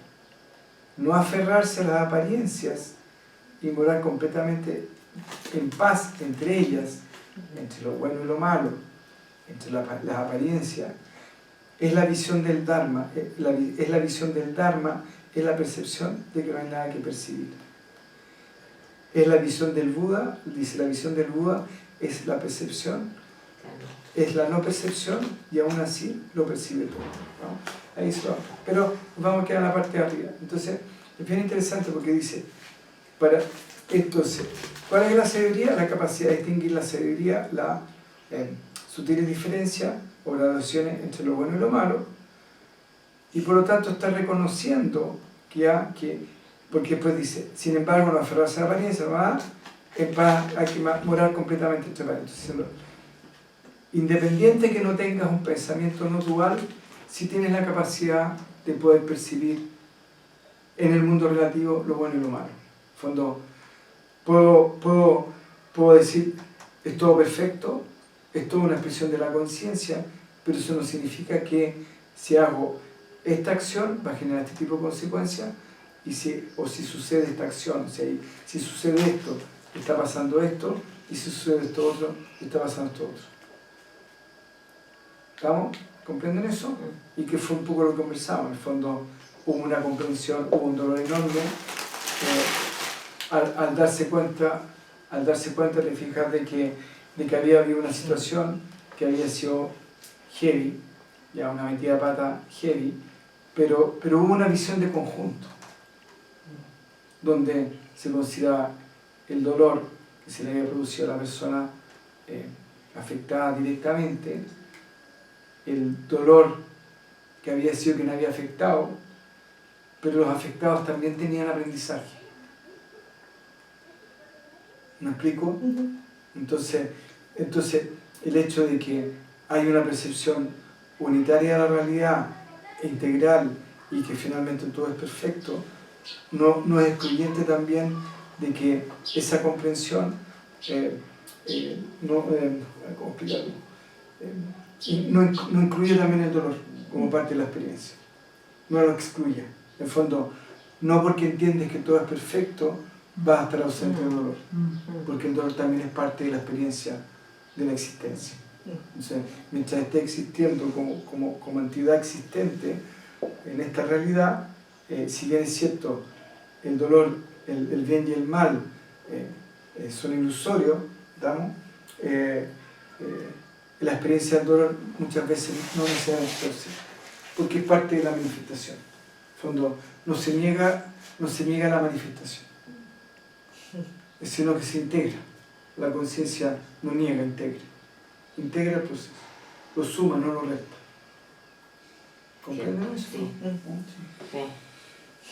no aferrarse a las apariencias y morar completamente en paz entre ellas, entre lo bueno y lo malo, entre las apariencias, es la visión del Dharma, es la visión del Dharma, es la percepción de que no hay nada que percibir. Es la visión del Buda, dice, la visión del Buda es la percepción, es la no percepción y aún así lo percibe todo, ¿no? Ahí se va. Pero vamos a quedar en la parte de arriba. Entonces, es bien interesante porque dice, entonces, ¿cuál es la sabiduría? La capacidad de distinguir la sabiduría, la sutiles diferencias o graduaciones entre lo bueno y lo malo, y por lo tanto está reconociendo porque después dice, sin embargo, no aferrarse a la apariencia, hay que morar completamente entre apariencias. Independiente que no tengas un pensamiento no dual, si tienes la capacidad de poder percibir en el mundo relativo lo bueno y lo malo. En fondo, puedo decir, es todo perfecto, es toda una expresión de la conciencia, pero eso no significa que si hago esta acción va a generar este tipo de consecuencias, o si sucede esta acción, si sucede esto, está pasando esto, y si sucede esto otro, está pasando esto otro. ¿Estamos? ¿Comprenden eso? Y que fue un poco lo que conversamos. En el fondo hubo una comprensión, hubo un dolor enorme, al darse cuenta, te fijas de que había habido una situación que había sido heavy, ya una metida de pata heavy, pero hubo una visión de conjunto, donde se consideraba el dolor que se le había producido a la persona afectada directamente, el dolor que había sido quien había afectado, pero los afectados también tenían aprendizaje. ¿Me explico? Entonces, el hecho de que hay una percepción unitaria de la realidad, integral, y que finalmente todo es perfecto, no es excluyente también de que esa comprensión ¿cómo explicarlo? No incluye también el dolor como parte de la experiencia. no lo excluya. En el fondo, no porque entiendes que todo es perfecto, vas a estar ausente del dolor, porque el dolor también es parte de la experiencia de la existencia. Entonces, mientras esté existiendo como entidad existente en esta realidad, si bien es cierto, el dolor, el bien y el mal son ilusorios, ¿estamos? La experiencia del dolor muchas veces no necesariamente es, porque es parte de la manifestación. En fondo, no se niega la manifestación, sino que se integra. La conciencia no niega, integra el proceso, lo suma, no lo resta. ¿Comprenden eso? Sí.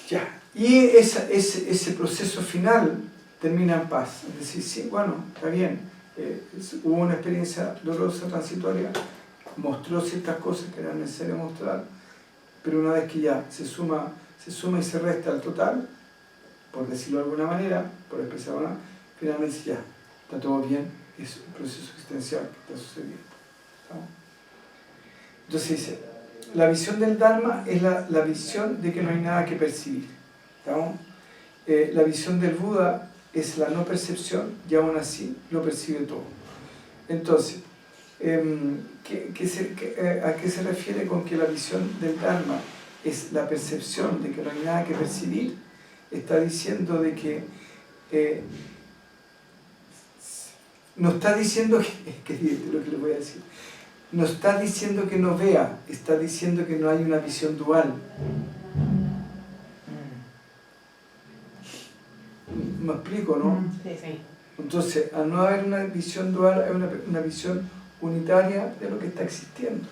Ya. Y ese proceso final termina en paz. Es decir, sí, bueno, está bien, hubo una experiencia dolorosa, transitoria, mostró ciertas cosas que eran necesarias mostrar, pero una vez que ya se suma y se resta al total, por decirlo de alguna manera, por expresarlo, finalmente ya, está todo bien, es un proceso existencial que está sucediendo. ¿Estamos? Entonces dice, la visión del Dharma es la visión de que no hay nada que percibir. ¿Estamos? La visión del Buda es la no percepción y aún así lo percibe todo. Entonces, ¿a qué se refiere con que la visión del Dharma es la percepción de que no hay nada que percibir? Está diciendo de que no está diciendo que lo que le voy a decir, no está diciendo que no vea, está diciendo que no hay una visión dual. ¿Me explico, no? Sí. Entonces, al no haber una visión dual, hay una visión unitaria de lo que está existiendo.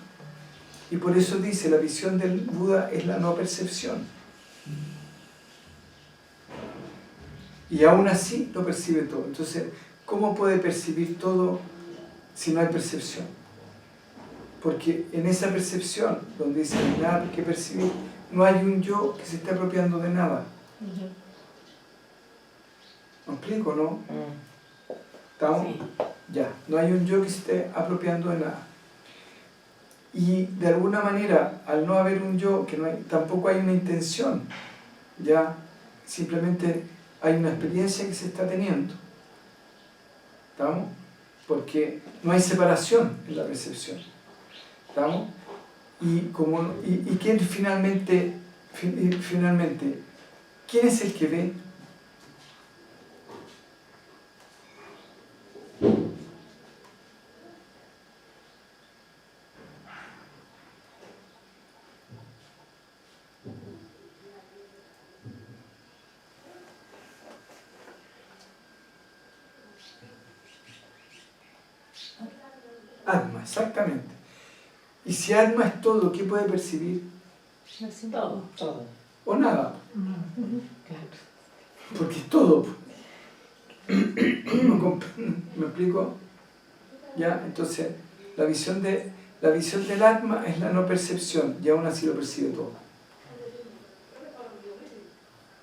Y por eso dice, la visión del Buda es la no percepción. Y aún así lo percibe todo. Entonces, ¿cómo puede percibir todo si no hay percepción? Porque en esa percepción, donde dice no hay nada que percibir, no hay un yo que se esté apropiando de nada. ¿Me explico, no? ¿Estamos? Sí. Ya, no hay un yo que se esté apropiando de nada. Y de alguna manera, al no haber un yo, que no hay, tampoco hay una intención, ya, simplemente hay una experiencia que se está teniendo. ¿Estamos? Porque no hay separación en la percepción. ¿Estamos? Y quién finalmente, ¿quién es el que ve? Atma, exactamente. Y si Atma es todo, ¿qué puede percibir? Todo. O nada, Claro. porque es todo. ¿Me explico? ¿Ya? Entonces, la visión del Atma es la no percepción, y aún así lo percibe todo.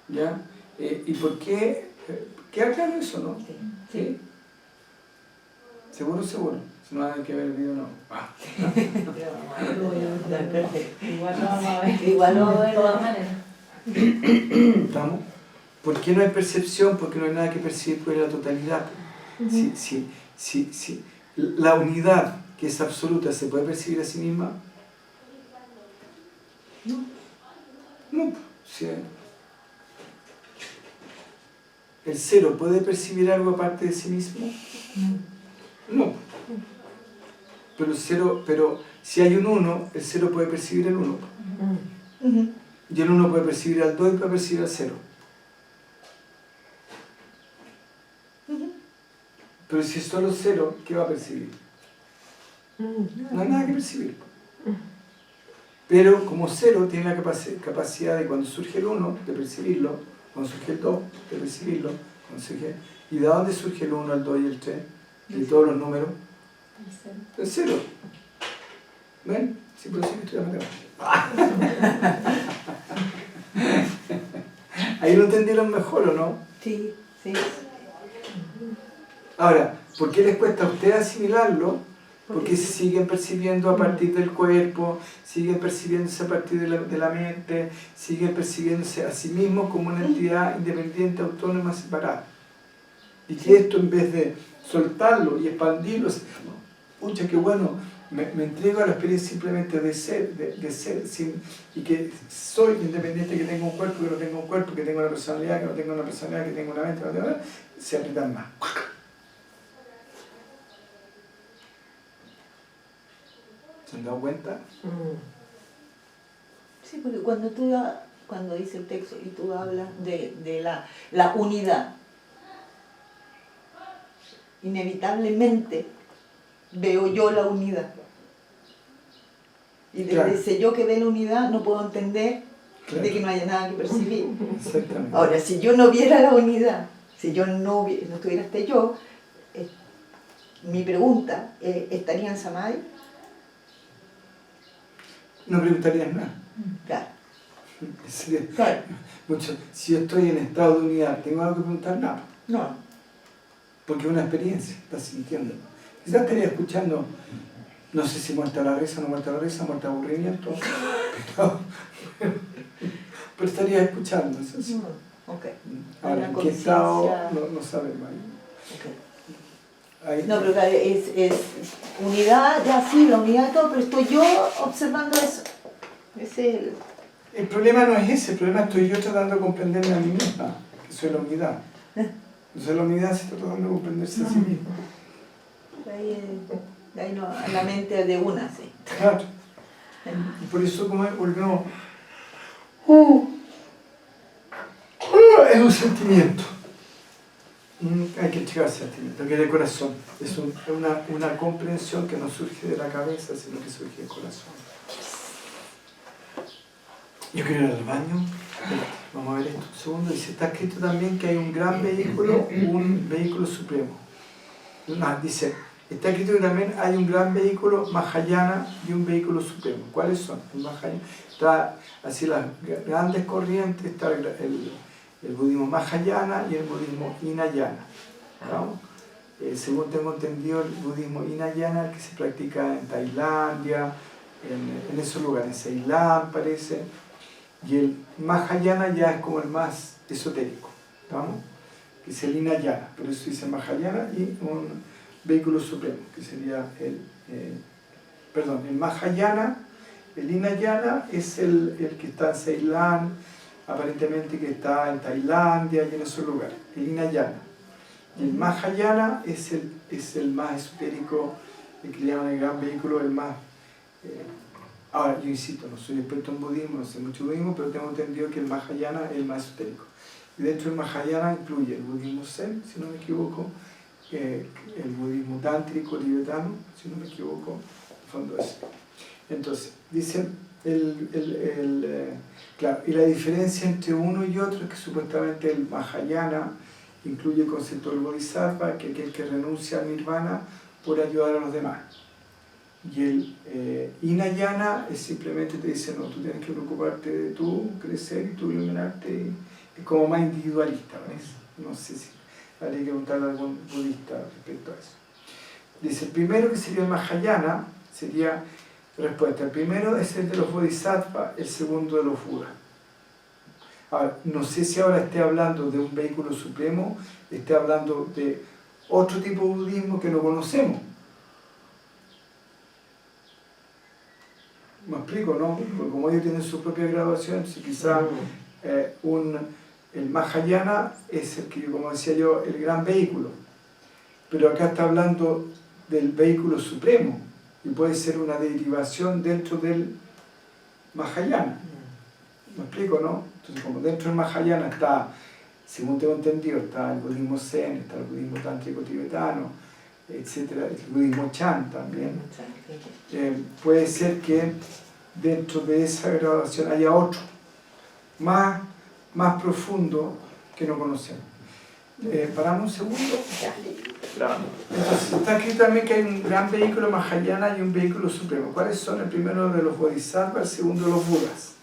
¿Ya? ¿Y por qué? ¿Queda claro eso, no? Sí. ¿Seguro? Si no hay que ver el video, no. Igual lo vamos a ver. Igual No, no, de todas maneras. ¿Estamos? ¿Por qué no hay percepción? Porque no hay nada que percibir por la totalidad. Si la unidad, que es absoluta, ¿se puede percibir a sí misma? No. Sí. ¿El cero puede percibir algo aparte de sí mismo? No. Pero si hay un 1, el 0 puede percibir el 1. Y el 1 puede percibir al 2 y puede percibir al 0. Pero si es solo 0, ¿qué va a percibir? No hay nada que percibir. Pero como 0 tiene la capacidad de cuando surge el 1, de percibirlo, cuando surge el 2, de percibirlo, ¿y de dónde surge el 1, el 2 y el 3? De todos los números. El 0. ¿Ven? Sí, por eso que estoy acá. Ahí lo entendieron mejor, ¿o no? Sí. Ahora, ¿por qué les cuesta a ustedes asimilarlo? Porque se siguen percibiendo a partir del cuerpo, siguen percibiéndose a partir de la mente, siguen percibiéndose a sí mismos como una entidad independiente, autónoma, separada. Y que esto, en vez de soltarlo y expandirlo, pucha, qué bueno, me entrego a la experiencia simplemente de ser y que soy independiente, que tengo un cuerpo, que no tengo un cuerpo, que tengo una personalidad, que no tengo una personalidad, que tengo una mente, que no tengo una, se aprietan más. ¿Se han dado cuenta? Sí, porque cuando dice el texto y tú hablas de la unidad, inevitablemente veo yo la unidad. Y desde Claro. ese yo que ve la unidad no puedo entender Claro. de que no haya nada que percibir. Exactamente. Ahora, si yo no viera la unidad, si yo no estuviera este yo, mi pregunta, ¿estaría en Samadhi? No preguntarías nada. Claro. Sería Claro. mucho. Si yo estoy en estado de unidad, ¿tengo algo que preguntar? Nada. No. Porque es una experiencia, estás sintiendo. Quizás estaría escuchando, no sé si muerta la risa, no muerta la risa, muerta aburrimiento, pero estaría escuchando, eso sí. Okay. Ahora, ¿en Una qué estado? conciencia. No sabemos. Okay. Ahí, No, pero claro, es unidad, ya sí, la unidad de todo, pero estoy yo observando eso. Es el problema no es ese, el problema estoy yo tratando de comprenderme a mí misma, que soy la unidad. Entonces la unidad se está tratando de comprenderse a sí misma. Ahí no, la mente de una, sí. Claro. Y por eso como volvemos, es un sentimiento. Hay que checar el sentimiento, que es del corazón. Es una comprensión que no surge de la cabeza, sino que surge del corazón. Yo quiero ir al baño. Vamos a ver esto un segundo. Dice, está escrito también que hay un gran vehículo, un vehículo supremo. Dice, está escrito que también hay un gran vehículo Mahayana y un vehículo supremo. ¿Cuáles son? El Mahayana. Está así las grandes corrientes, está el budismo Mahayana y el budismo Hinayana. ¿No? Según tengo entendido, el budismo Hinayana, el que se practica en Tailandia, en esos lugares, en Ceilán parece, y el Mahayana ya es como el más esotérico, ¿no? Que es el Hinayana, por eso dice Mahayana, y un vehículo supremo, que sería el Mahayana. El Hinayana es el que está en Ceilán, aparentemente que está en Tailandia y en esos lugares, el Hinayana. Y el Mahayana es el más esotérico, el que le llaman el gran vehículo, el más... ahora, yo insisto, no soy experto en budismo, no sé mucho budismo, pero tengo entendido que el Mahayana es el más esotérico. Y dentro del Mahayana incluye el budismo Zen, si no me equivoco, el budismo tántrico tibetano, si no me equivoco, en fondo es. Entonces, dicen, claro, y la diferencia entre uno y otro es que supuestamente el Mahayana incluye el concepto del bodhisattva, que es aquel que renuncia al nirvana por ayudar a los demás. Y el Hinayana es simplemente te dice, no, tú tienes que preocuparte de tú crecer y tú iluminarte, es como más individualista, ¿ves? No sé si habría que preguntarle a algún budista respecto a eso. Dice, el primero que sería el Mahayana, sería, respuesta, el primero es el de los bodhisattvas, el segundo de los budas. Ahora, no sé si ahora esté hablando de un vehículo supremo, esté hablando de otro tipo de budismo que no conocemos. Me explico, ¿no? Porque como ellos tienen su propia graduación, si quizás el Mahayana es el que, como decía yo, el gran vehículo. Pero acá está hablando del vehículo supremo y puede ser una derivación dentro del Mahayana. ¿Me explico, no? Entonces, como dentro del Mahayana está, según tengo entendido, está el budismo Zen, está el budismo tántrico tibetano, etcétera, el budismo Chan también. Puede ser que dentro de esa graduación haya otro, más profundo que no conocemos. Paramos un segundo. Entonces, está escrito también que hay un gran vehículo Mahayana y un vehículo supremo. ¿Cuáles son? El primero de los bodhisattvas, el segundo de los budas.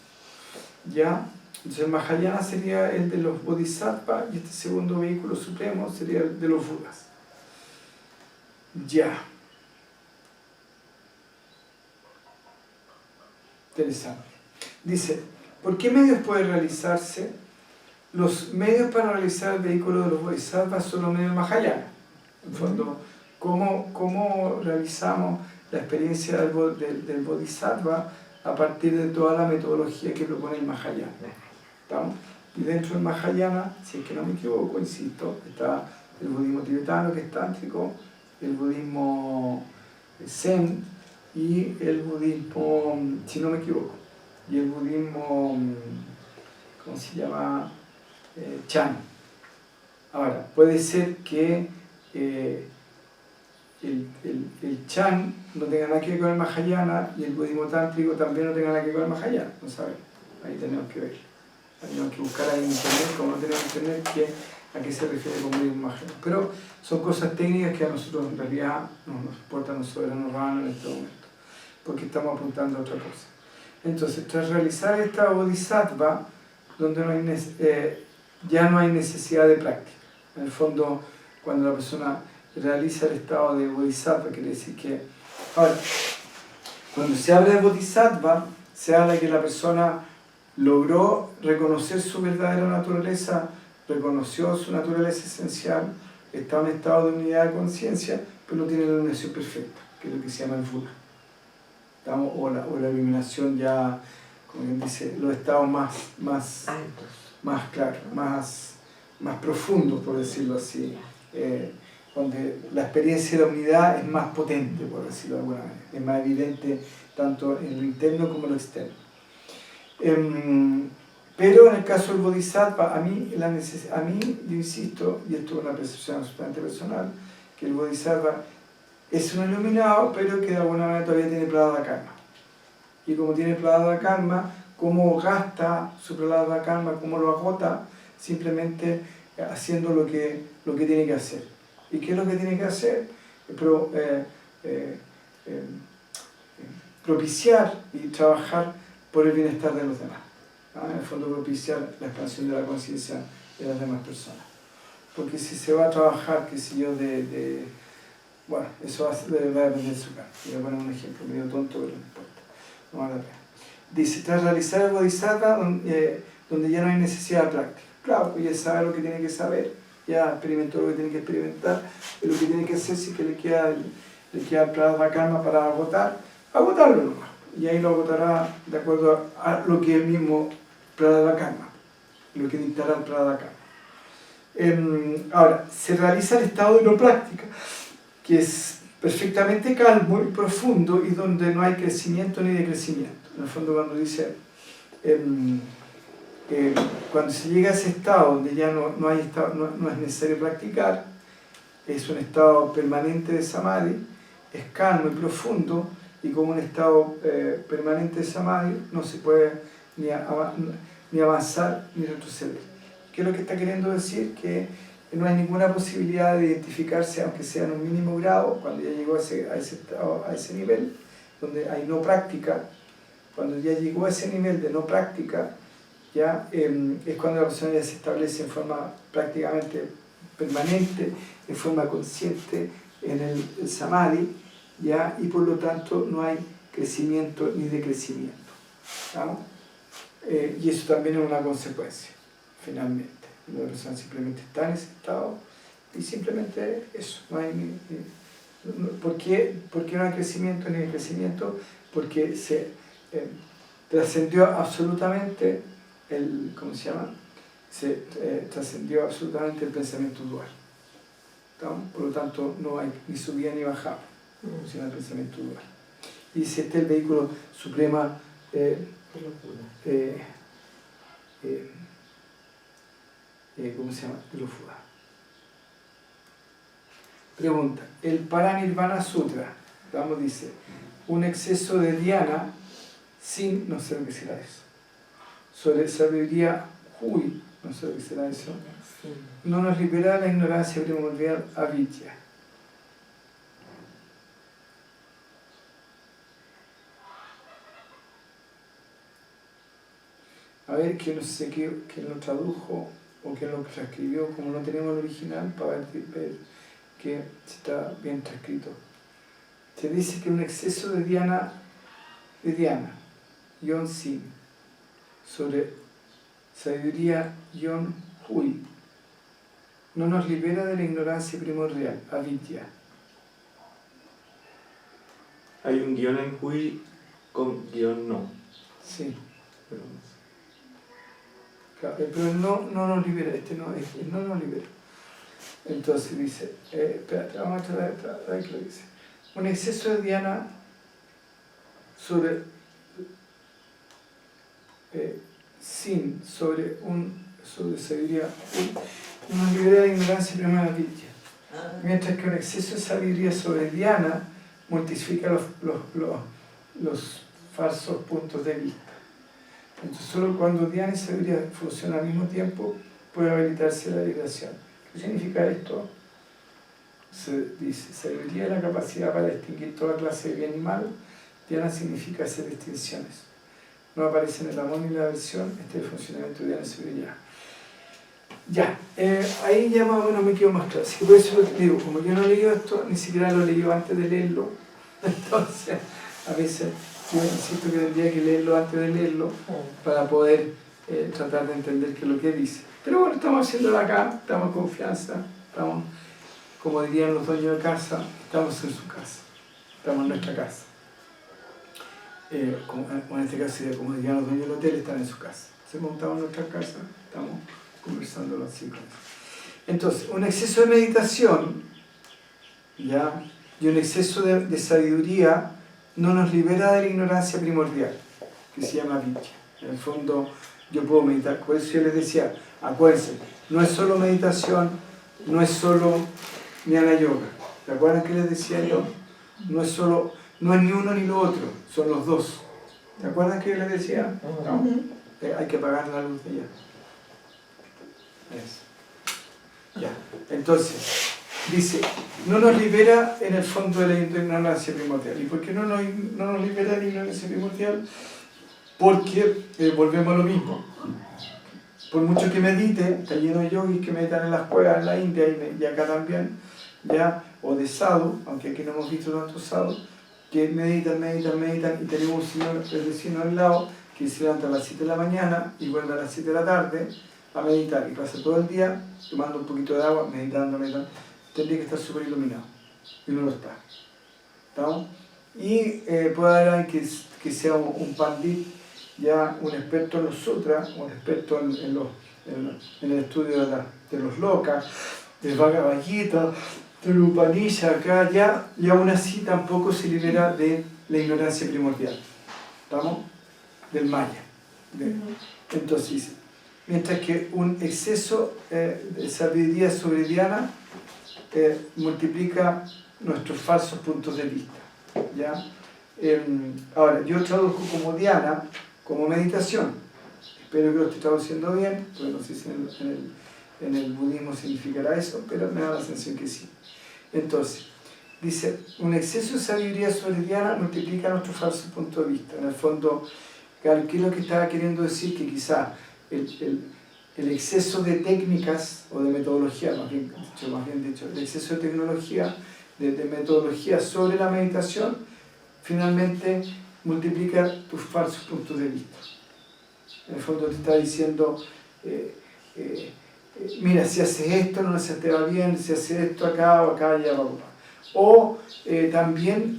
¿Ya? Entonces el Mahayana sería el de los bodhisattvas y este segundo vehículo supremo sería el de los budas. Ya. Interesante. Dice, ¿por qué medios puede realizarse? Los medios para realizar el vehículo de los Bodhisattvas son los medios Mahayana. En el fondo, ¿cómo realizamos la experiencia del Bodhisattva a partir de toda la metodología que propone el Mahayana? ¿Estamos? Y dentro del Mahayana, si es que no me equivoco, insisto, está el budismo tibetano, que es tántrico, el budismo zen y el budismo, si no me equivoco, y el budismo, ¿cómo se llama? Chan. Ahora, puede ser que el Chan no tenga nada que ver con el Mahayana y el budismo tántrico también no tenga nada que ver con el Mahayana, no sabemos. Ahí tenemos que ver. Tenemos que buscar ahí en internet, como no tenemos internet, a qué se refiere con budismo Mahayana. Pero son cosas técnicas que a nosotros en realidad no nos importan los soberanos ranos en este momento, porque estamos apuntando a otra cosa. Entonces, tras realizar esta bodhisattva, donde ya no hay necesidad de práctica. En el fondo, cuando la persona realiza el estado de bodhisattva, quiere decir que... Ahora, cuando se habla de bodhisattva, se habla que la persona logró reconocer su verdadera naturaleza, reconoció su naturaleza esencial, está en un estado de unidad de conciencia, pero no tiene la iluminación perfecta, que es lo que se llama el Buda. O la iluminación ya, como quien dice, los estados más claros, más profundos, por decirlo así, donde la experiencia de la unidad es más potente, por decirlo de alguna manera, es más evidente tanto en lo interno como en lo externo. Pero en el caso del Bodhisattva, a mí yo insisto, y esto es una percepción absolutamente personal, que el Bodhisattva es un iluminado, pero que de alguna manera todavía tiene prarabdha karma. Y como tiene prarabdha karma, cómo gasta su prarabdha karma, cómo lo agota, simplemente haciendo lo que tiene que hacer. ¿Y qué es lo que tiene que hacer? Propiciar y trabajar por el bienestar de los demás. En el fondo, propiciar la expansión de la conciencia de las demás personas. Porque si se va a trabajar, qué sé yo, bueno, eso va a depender de su carne. Voy a poner un ejemplo medio tonto, pero no importa. No vale la pena. Dice, tras realizar el bodhisattva, donde ya no hay necesidad de práctica. Claro, pues ya sabe lo que tiene que saber, ya experimentó lo que tiene que experimentar, y lo que tiene que hacer si que le queda el prarabdha karma para agotarlo nomás. Y ahí lo agotará de acuerdo a lo que el mismo prarabdha karma, lo que dictará el prarabdha karma. Ahora, se realiza el estado de no práctica, que es perfectamente calmo y profundo y donde no hay crecimiento ni decrecimiento. En el fondo, cuando dice, cuando se llega a ese estado donde ya no es necesario practicar, es un estado permanente de samadhi, es calmo y profundo, y como un estado permanente de samadhi no se puede ni avanzar ni retroceder. ¿Qué es lo que está queriendo decir? Que no hay ninguna posibilidad de identificarse, aunque sea en un mínimo grado, cuando ya llegó a ese nivel, donde hay no práctica. Cuando ya llegó a ese nivel de no práctica, ya es cuando la persona ya se establece en forma prácticamente permanente, en forma consciente en el samadhi, ya, y por lo tanto no hay crecimiento ni decrecimiento. ¿Vamos? Y eso también es una consecuencia, finalmente. La persona simplemente está en ese estado y simplemente eso. No hay ¿por qué no hay crecimiento ni decrecimiento? Porque se trascendió absolutamente ¿cómo se llama? Se trascendió absolutamente el pensamiento dual. ¿Estamos? Por lo tanto, no hay ni subida ni bajada, sino el pensamiento dual. Y si este es el vehículo suprema ¿cómo se llama? De lo fuga. Pregunta, el Paranirvana Sutra, vamos, dice, un exceso de dhyana sin, no sé lo que será eso, sobre sabiduría Hui, no sé lo que será eso, no nos libera la ignorancia primordial avidya. A ver, que no sé quién lo tradujo o quién lo transcribió, como no tenemos el original, para ver que está bien transcrito. Se dice que un exceso de dhyana, Sin, sobre sabiduría Hui, no nos libera de la ignorancia primordial, avidya. Hay un guión en Hui con guión no. Sí. Pero Claro, pero el no nos libera, el no nos libera. Entonces dice, espérate, vamos a traer que lo dice. Un exceso de dhyana sobre sobre sabiduría no nos libera de la ignorancia primera vidya. Mientras que un exceso de sabiduría sobre dhyana multiplica los falsos puntos de vista. Entonces, solo cuando dhyana y sabiduría funcionan al mismo tiempo puede habilitarse la liberación. ¿Qué significa esto? Se dice, sabiduría es la capacidad para distinguir toda clase de bien y mal. Dhyana significa hacer distinciones. No aparece en el amor ni la aversión. Este es el funcionamiento de dhyana y sabiduría. Ya, ahí ya más o menos me quedo más claro. Así que por eso lo digo, como yo no he leído esto, ni siquiera lo he leído antes de leerlo. Entonces, a veces yo insisto que tendría que leerlo antes de leerlo para poder tratar de entender qué es lo que dice. Pero bueno, estamos haciéndolo acá, estamos en confianza, estamos, como dirían los dueños de casa, estamos en su casa, estamos en nuestra casa. En este caso sería como dirían los dueños del hotel, están en su casa. Se montamos en nuestra casa, estamos conversando así con eso. Entonces, un exceso de meditación, ¿ya? Y un exceso de sabiduría no nos libera de la ignorancia primordial, que se llama vidya. En el fondo, yo puedo meditar. Por eso yo les decía, acuérdense, no es solo meditación, no es solo jnana yoga. ¿Se acuerdan que les decía yo? No es ni uno ni lo otro, son los dos. ¿Se acuerdan que yo les decía? No, hay que apagar la luz de allá. Eso. Ya, entonces, dice, no nos libera en el fondo de la ignorancia primordial. ¿Y por qué no nos libera de la ignorancia primordial? Porque volvemos a lo mismo. Por mucho que medite, está lleno de yogis que meditan en las cuevas en la India y acá también, ya, o de sadhu, aunque aquí no hemos visto tantos sadhu, que meditan y tenemos un señor, el vecino al lado, que se levanta a las 7 de la mañana y vuelve a las 7 de la tarde a meditar y pasa todo el día tomando un poquito de agua, meditando. Tendría que estar súper iluminado y no lo está. ¿Estamos? Y puede haber alguien que sea un pandit, ya un experto en los sutras, un experto en el estudio de los lokas, del Bhagavad Gita, del Upanishad, acá, ya, y aún así tampoco se libera de la ignorancia primordial. ¿Estamos? Del maya. Entonces, mientras que un exceso de sabiduría sobre dhyana multiplica nuestros falsos puntos de vista. ¿Ya? Ahora, yo traduzco como dhyana, como meditación. Espero que lo esté traduciendo bien, porque no sé si en el budismo significará eso, pero me da la sensación que sí. Entonces, dice, un exceso de sabiduría sobre dhyana multiplica nuestros falsos puntos de vista. En el fondo, ¿qué es lo que estaba queriendo decir? Que quizá el exceso de técnicas o de metodología, más bien dicho, el exceso de tecnología, de metodología sobre la meditación, finalmente multiplica tus falsos puntos de vista. En el fondo te está diciendo, mira, si haces esto no se te va bien, si haces esto acá o acá, ya va. O también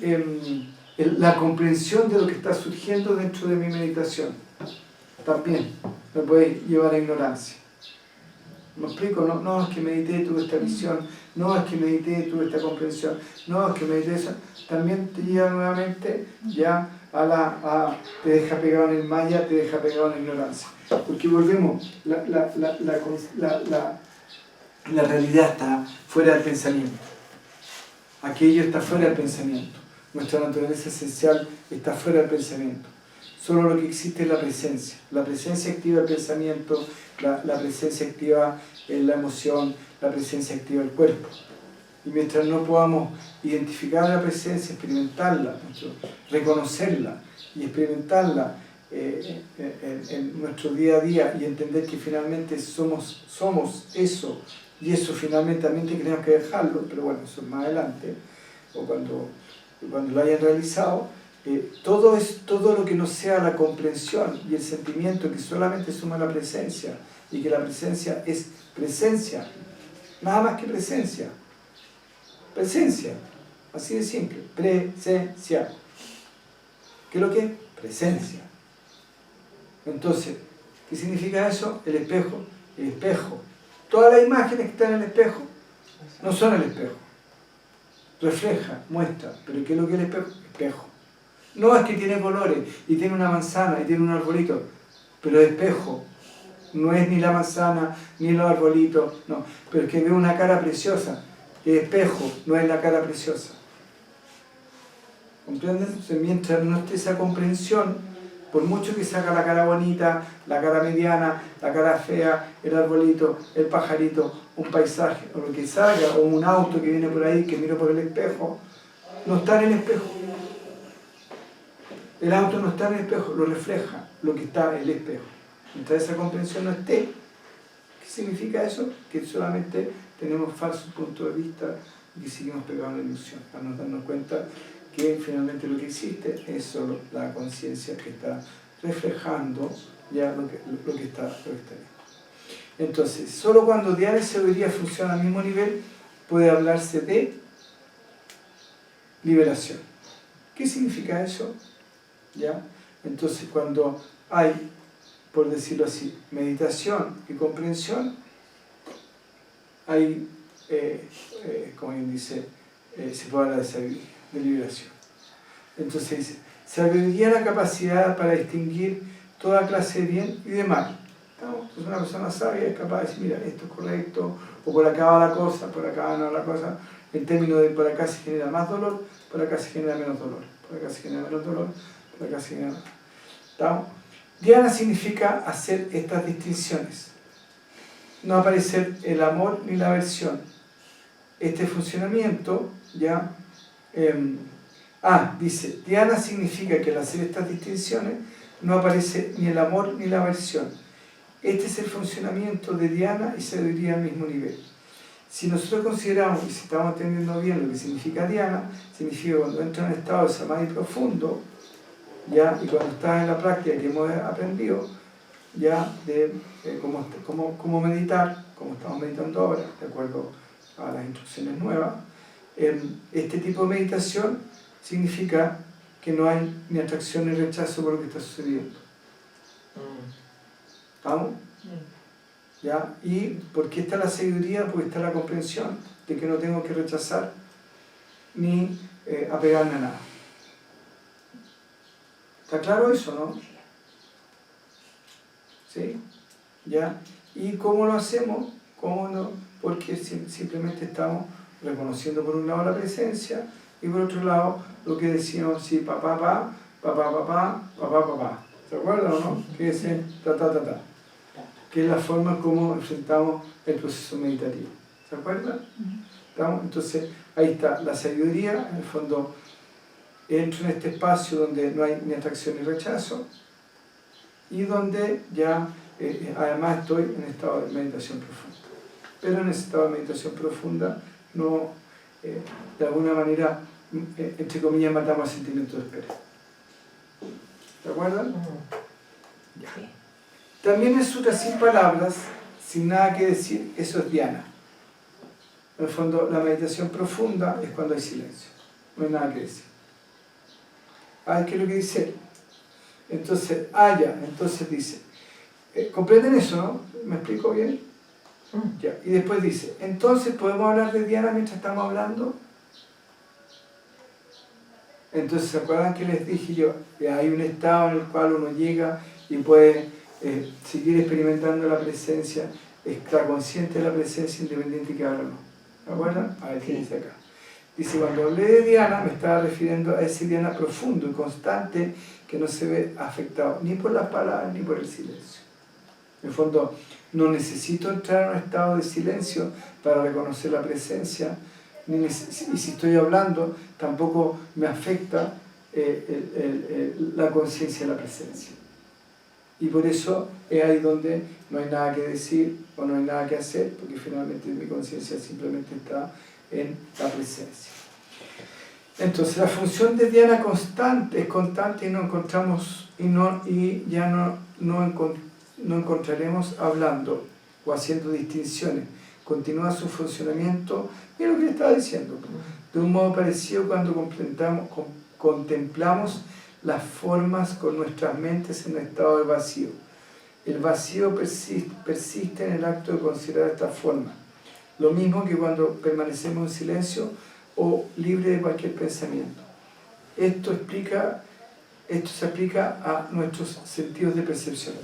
la comprensión de lo que está surgiendo dentro de mi meditación. También me puede llevar a ignorancia. ¿Me explico? No, es que medité, tuve esta visión, no es que medité, tuve esta comprensión, no, es que medité eso. También te lleva nuevamente ya te deja pegado en el maya, te deja pegado en la ignorancia. Porque volvemos, la realidad está fuera del pensamiento. Aquello está fuera del pensamiento. Nuestra naturaleza esencial está fuera del pensamiento. Solo lo que existe es la presencia. La presencia activa el pensamiento, la presencia activa la emoción, la presencia activa el cuerpo. Y mientras no podamos identificar la presencia, experimentarla, reconocerla y experimentarla en nuestro día a día y entender que finalmente somos eso, y eso finalmente también tenemos que dejarlo, pero bueno, eso es más adelante, o cuando lo hayan realizado, todo lo que no sea la comprensión y el sentimiento que solamente suma la presencia, y que la presencia es presencia, nada más que presencia. Presencia, así de simple, presencia. ¿Qué es lo que es? Presencia. Entonces, ¿qué significa eso? El espejo. El espejo. Todas las imágenes que están en el espejo no son el espejo. Refleja, muestra. ¿Pero qué es lo que es el espejo? Espejo. No es que tiene colores y tiene una manzana y tiene un arbolito, pero es espejo. No es ni la manzana ni los arbolitos, no. Pero es que ve una cara preciosa. Es espejo, no es la cara preciosa. ¿Comprenden? Entonces, mientras no esté esa comprensión, por mucho que saca la cara bonita, la cara mediana, la cara fea, el arbolito, el pajarito, un paisaje, o lo que salga, o un auto que viene por ahí, que miro por el espejo, no está en el espejo. El auto no está en el espejo, lo refleja lo que está en el espejo. Mientras esa comprensión no esté, ¿qué significa eso? Que solamente tenemos falso punto de vista y que seguimos pegados en la ilusión, para no darnos cuenta que finalmente lo que existe es solo la conciencia que está reflejando ya lo que está bien. Entonces, solo cuando Dhyana y sabiduría funcionan al mismo nivel puede hablarse de liberación. ¿Qué significa eso? ¿Ya? Entonces, cuando hay, por decirlo así, meditación y comprensión, hay, como bien dice, se puede hablar de sabiduría, de liberación. Entonces dice, sabiduría es la capacidad para distinguir toda clase de bien y de mal. ¿No? Entonces una persona sabia es capaz de decir, mira, esto es correcto, o por acá va la cosa, por acá no va la cosa, en términos de por acá se genera más dolor, por acá se genera menos dolor, por acá se genera menos dolor, por acá se genera más. ¿No? Dhyana significa hacer estas distinciones, no aparecer el amor ni la aversión. Este funcionamiento, ya, dice, Dhyana significa que al hacer estas distinciones no aparece ni el amor ni la aversión. Este es el funcionamiento de Dhyana y sabiduría al mismo nivel. Si nosotros consideramos, y si estamos entendiendo bien lo que significa Dhyana, significa cuando entra en un estado de samadhi profundo, ya, y cuando estás en la práctica que hemos aprendido, ya, de cómo meditar, como estamos meditando ahora, de acuerdo a las instrucciones nuevas, este tipo de meditación significa que no hay ni atracción ni rechazo por lo que está sucediendo. ¿Vamos? ¿Ya? ¿Y por qué está la sabiduría? Porque está la comprensión de que no tengo que rechazar ni apegarme a nada. ¿Está claro eso, no? ¿Sí? ¿Ya? ¿Y cómo lo hacemos? ¿Cómo no? Porque simplemente estamos reconociendo por un lado la presencia y por otro lado lo que decíamos, sí, papá. ¿Se acuerdan o no? Que es el ta. Que es la forma como enfrentamos el proceso meditativo. ¿Se acuerdan? ¿Estamos? Entonces, ahí está la sabiduría, en el fondo entro en este espacio donde no hay ni atracción ni rechazo y donde ya además estoy en estado de meditación profunda. Pero en ese estado de meditación profunda no, de alguna manera, entre comillas, matamos el sentimiento de espera. ¿De acuerdo? Ya. También el sutra sin palabras, sin nada que decir, eso es dhyana. En el fondo, la meditación profunda es cuando hay silencio, no hay nada que decir. ¿Qué es lo que dice? Entonces, entonces dice, ¿comprenden eso, no? ¿Me explico bien? Ya. Y después dice, entonces podemos hablar de dhyana mientras estamos hablando. Entonces, ¿se acuerdan que les dije yo? Que hay un estado en el cual uno llega y puede seguir experimentando la presencia, está consciente de la presencia independiente que ahora no. ¿Se acuerdan? A ver qué dice acá. Dice, cuando hablé de dhyana me estaba refiriendo a ese dhyana profundo y constante que no se ve afectado ni por las palabras ni por el silencio. En el fondo, no necesito entrar en un estado de silencio para reconocer la presencia, y si estoy hablando, tampoco me afecta la conciencia de la presencia. Y por eso es ahí donde no hay nada que decir o no hay nada que hacer, porque finalmente mi conciencia simplemente está en la presencia. Entonces la función de Diana constante es constante y no encontramos no encontraremos hablando o haciendo distinciones. Continúa su funcionamiento, mira lo que estaba diciendo, de un modo parecido cuando contemplamos las formas con nuestras mentes en estado de vacío. El vacío persiste en el acto de considerar esta forma, lo mismo que cuando permanecemos en silencio o libre de cualquier pensamiento. Esto se aplica a nuestros sentidos de percepción.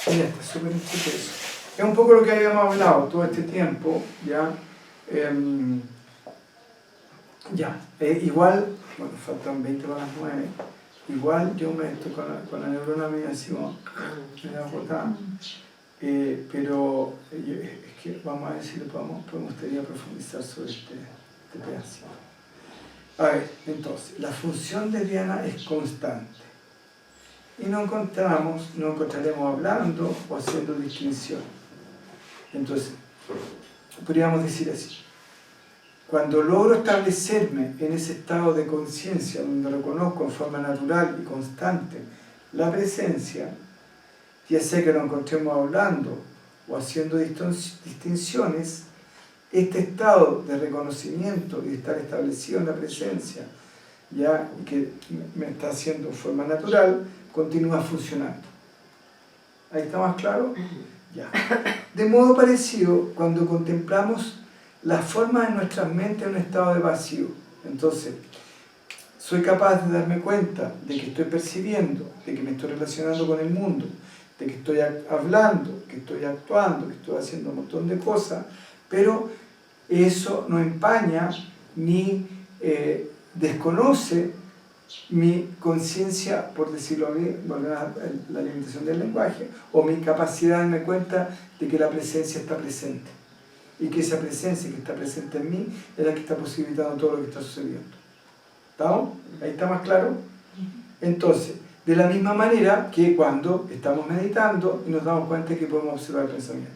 Mira, está súper interesante eso. Es un poco lo que habíamos hablado todo este tiempo, ¿ya? Igual, bueno, faltan 20 para las 9, igual yo me estoy con la neurona medio así como medio agotada, pero es que vamos a ver si me gustaría profundizar sobre este pedacito. A ver, entonces, la función de Diana es constante y no encontraremos hablando o haciendo distinción. Entonces, podríamos decir así: cuando logro establecerme en ese estado de conciencia donde reconozco en forma natural y constante la presencia, ya sea que lo encontremos hablando o haciendo distinciones, este estado de reconocimiento y de estar establecido en la presencia, ya que me está haciendo en forma natural, continúa funcionando. ¿Ahí está más claro? Ya. De modo parecido, cuando contemplamos las formas en nuestras mentes en un estado de vacío, entonces soy capaz de darme cuenta de que estoy percibiendo, de que me estoy relacionando con el mundo, de que estoy hablando, que estoy actuando, que estoy haciendo un montón de cosas, pero eso no empaña ni desconoce mi conciencia, por decirlo bien, la limitación del lenguaje, o mi capacidad de darme cuenta de que la presencia está presente. Y que esa presencia que está presente en mí es la que está posibilitando todo lo que está sucediendo. ¿Estamos? ¿Ahí está más claro? Entonces, de la misma manera que cuando estamos meditando y nos damos cuenta de que podemos observar el pensamiento.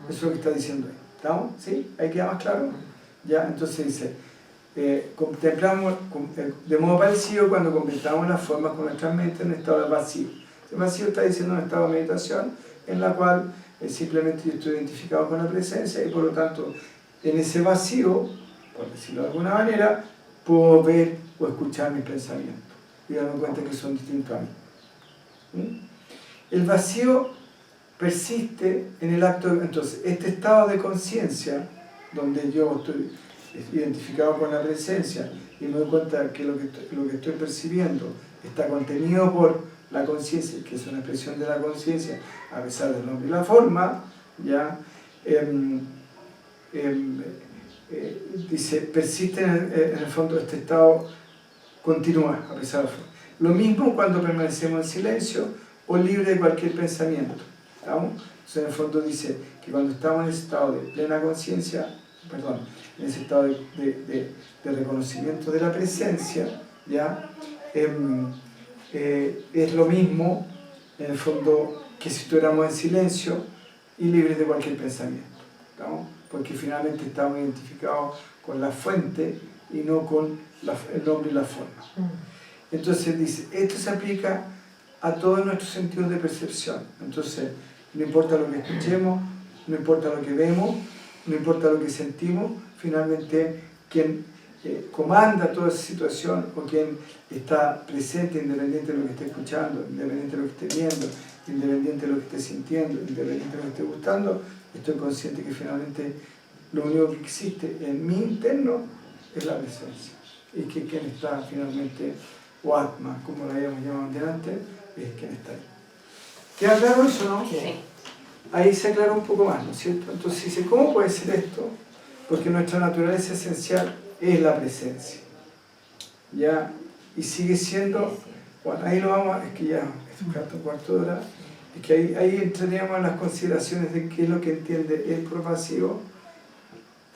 Eso es lo que está diciendo ahí. ¿Estamos? ¿Sí? ¿Ahí queda más claro? Ya, entonces dice, contemplamos de modo parecido cuando contemplamos las formas con nuestra mente en un estado de vacío. El vacío está diciendo un estado de meditación en la cual simplemente yo estoy identificado con la presencia y por lo tanto en ese vacío, por decirlo de alguna manera, puedo ver o escuchar mis pensamientos y darme cuenta que son distintos a mí. El vacío persiste en el acto de, entonces este estado de conciencia donde yo estoy identificado con la presencia y me doy cuenta que lo que estoy percibiendo está contenido por la conciencia, que es una expresión de la conciencia a pesar del nombre y la forma, ya dice, persiste en el fondo este estado, continúa a pesar de la forma. Lo mismo cuando permanecemos en silencio o libre de cualquier pensamiento. ¿Estamos? Entonces en el fondo dice que cuando estamos en ese estado de plena conciencia, en ese estado de reconocimiento de la presencia, ¿ya? Es lo mismo en el fondo que si estuviéramos en silencio y libres de cualquier pensamiento. ¿Estamos? Porque finalmente estamos identificados con la fuente y no con el nombre y la forma. Entonces dice, esto se aplica a todos nuestros sentidos de percepción. Entonces, no importa lo que escuchemos, no importa lo que vemos, no importa lo que sentimos, finalmente quien comanda toda esa situación o quien está presente, independiente de lo que esté escuchando, independiente de lo que esté viendo, independiente de lo que esté sintiendo, independiente de lo que esté gustando, estoy consciente que finalmente lo único que existe en mi interno es la presencia. Y que quien está finalmente, o Atma, como lo habíamos llamado antes, es quien está ahí. ¿Queda claro eso, no? Sí. Ahí se aclara un poco más, ¿no es cierto? Entonces dice, ¿cómo puede ser esto? Porque nuestra naturaleza esencial es la presencia. ¿Ya? Y sigue siendo, bueno, ahí lo vamos, es que ya es un cuarto de hora, es que ahí entraríamos en las consideraciones de qué es lo que entiende el propasivo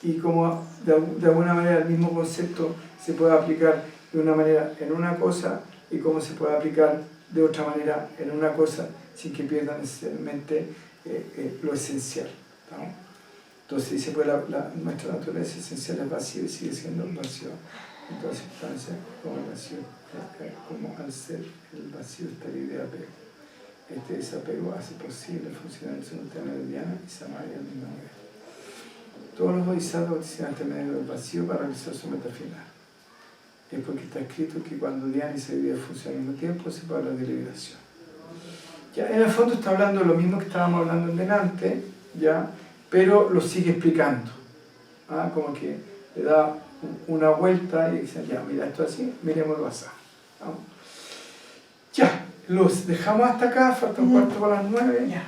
y cómo de alguna manera el mismo concepto se puede aplicar de una manera en una cosa y cómo se puede aplicar de otra manera en una cosa sin que pierda necesariamente lo esencial. ¿No? Entonces dice, pues nuestra naturaleza esencial es vacío y sigue siendo vacío. Entonces, como el vacío, como al ser el vacío está libre de apego. Este desapego hace posible el funcionamiento simultáneo de Dhyana y Samadhi al mismo nivel. Todos los bodhisattvas utilizan este medio del vacío para realizar su meta final. Es porque está escrito que cuando Dhyana y Samadhi funcionan al mismo tiempo se puede hablar de liberación. Ya, en el fondo está hablando de lo mismo que estábamos hablando en delante, ya, pero lo sigue explicando. Como que le da una vuelta y dice, ya, mira esto así, miremoslo así. ¿Vamos? Ya, los dejamos hasta acá, falta un cuarto para las 9. Ya.